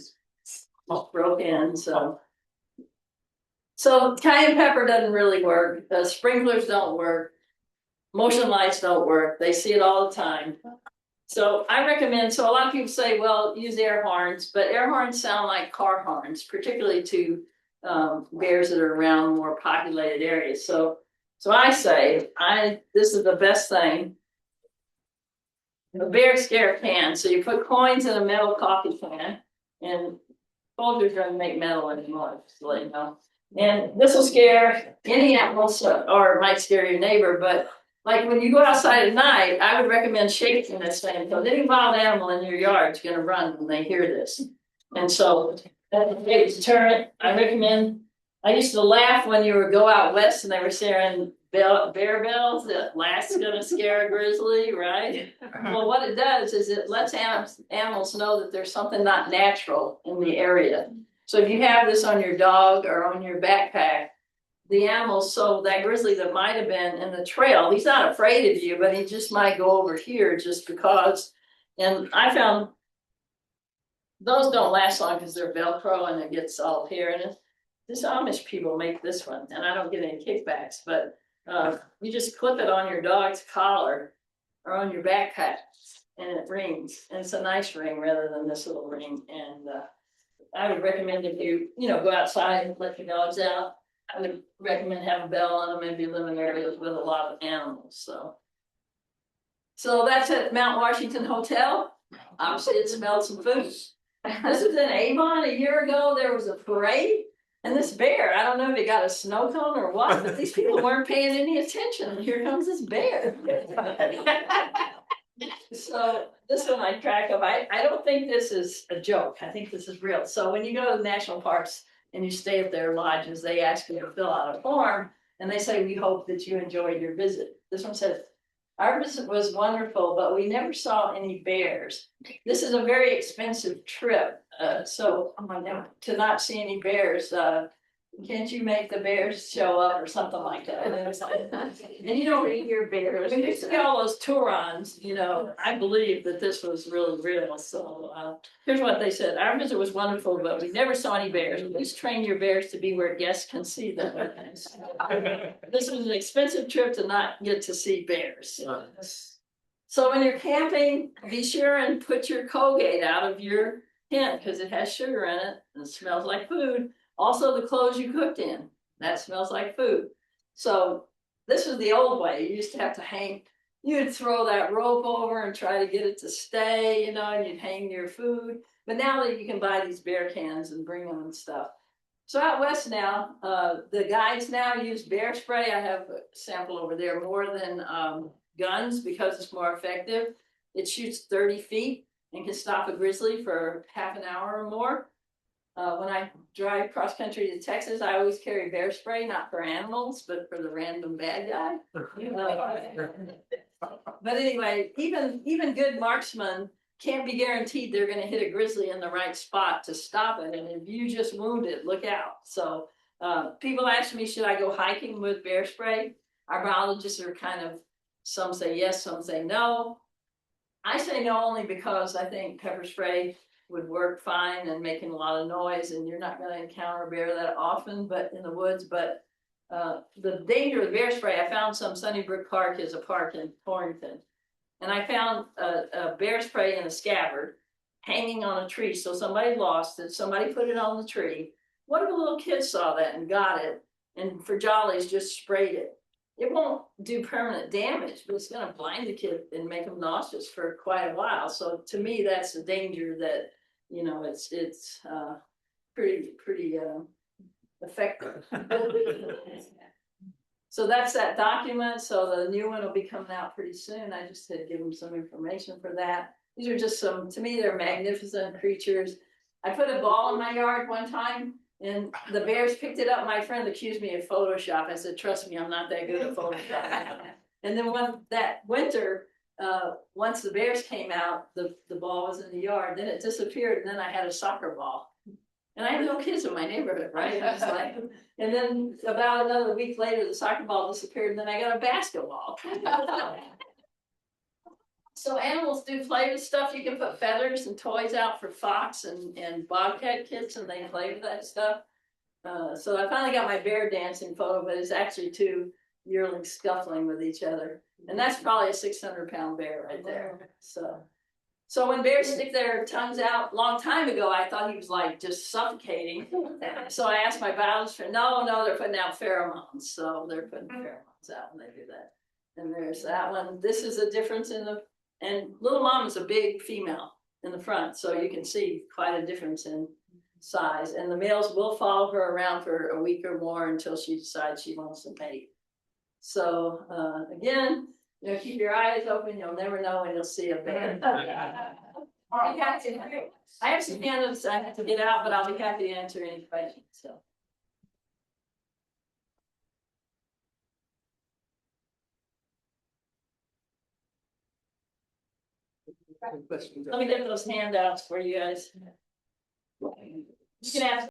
[SPEAKER 2] broke in. So cayenne pepper doesn't really work. Sprinklers don't work. Motion lights don't work. They see it all the time. So I recommend, so a lot of people say, well, use air horns, but air horns sound like car horns, particularly to bears that are around more populated areas. So I say, this is the best thing. A bear scare can. So you put coins in a metal coffee can, and soldiers don't make metal anymore, just to let you know. And this will scare any animals, or might scare your neighbor, but like when you go outside at night, I would recommend shaking this thing because any wild animal in your yard is going to run when they hear this. And so that's a great deterrent. I recommend. I used to laugh when you would go out west and they were sharing bear bells. That last going to scare a grizzly, right? Well, what it does is it lets animals know that there's something not natural in the area. So if you have this on your dog or on your backpack, the animals, so that grizzly that might have been in the trail, he's not afraid of you, but he just might go over here just because. And I found those don't last long because they're Velcro and it gets all here. And this Amish people make this one, and I don't get any kickbacks, but you just clip it on your dog's collar or on your backpack and it rings. And it's a nice ring rather than this little ring. And I would recommend if you go outside and let your dogs out, I would recommend have a bell on them if you live in areas with a lot of animals. So that's at Mount Washington Hotel. Obviously, it smelled some food. This was in Avon a year ago. There was a parade, and this bear, I don't know if he got a snow cone or what, but these people weren't paying any attention. And here comes this bear. So this one I track of. I don't think this is a joke. I think this is real. So when you go to the national parks and you stay at their lodges, they ask you to fill out a form and they say, we hope that you enjoyed your visit. This one says, our visit was wonderful, but we never saw any bears. This is a very expensive trip. So to not see any bears, can't you make the bears show up or something like that? And you don't hear bears. When you see all those Turons, I believe that this was really real. So here's what they said. Our visit was wonderful, but we never saw any bears. Please train your bears to be where guests can see them. This was an expensive trip to not get to see bears. So when you're camping, be sure and put your Colgate out of your tent because it has sugar in it and it smells like food. Also, the clothes you cooked in, that smells like food. So this was the old way. You used to have to hang, you'd throw that rope over and try to get it to stay, and you'd hang your food. But now that you can buy these bear cans and bring them and stuff. So out west now, the guides now use bear spray. I have a sample over there, more than guns because it's more effective. It shoots 30 feet and can stop a grizzly for half an hour or more. When I drive cross country to Texas, I always carry bear spray, not for animals, but for the random bad guy. But anyway, even good marksmen can't be guaranteed they're gonna hit a grizzly in the right spot to stop it, and if you just wound it, look out. So people ask me, should I go hiking with bear spray? Our biologists are kind of, some say yes, some say no. I say no only because I think pepper spray would work fine and making a lot of noise, and you're not gonna encounter a bear that often, but in the woods. But the danger of bear spray, I found some, Sunnybrook Park is a park in Torrington, and I found a bear spray in a scabbard hanging on a tree. So somebody lost it, somebody put it on the tree. What if a little kid saw that and got it, and for jollies just sprayed it? It won't do permanent damage, but it's gonna blind the kid and make them nauseous for quite a while. So to me, that's a danger that, you know, it's pretty effective. So that's that document. So the new one will be coming out pretty soon. I just had given them some information for that. These are just some, to me, they're magnificent creatures. I put a ball in my yard one time and the bears picked it up. My friend accused me of Photoshop. I said, trust me, I'm not that good at Photoshop. And then that winter, once the bears came out, the ball was in the yard, then it disappeared, and then I had a soccer ball. And I have no kids in my neighborhood, right? I was like, and then about another week later, the soccer ball disappeared, and then I got a basketball. So animals do play with stuff. You can put feathers and toys out for fox and bobcat kids, and they play with that stuff. So I finally got my bear dancing photo, but it's actually two yearlings scuffling with each other. And that's probably a 600-pound bear right there. So when bears stick their tongues out, long time ago, I thought he was like just suffocating. So I asked my biologist friend, no, they're putting out pheromones. So they're putting pheromones out when they do that. And there's that one. This is a difference and little mom is a big female in the front. So you can see quite a difference in size. And the males will follow her around for a week or more until she decides she wants to mate. So again, you know, keep your eyes open. You'll never know when you'll see a bear. I have some candidates I have to get out, but I'll be happy to answer any questions. So. Let me get those handouts for you guys. You can ask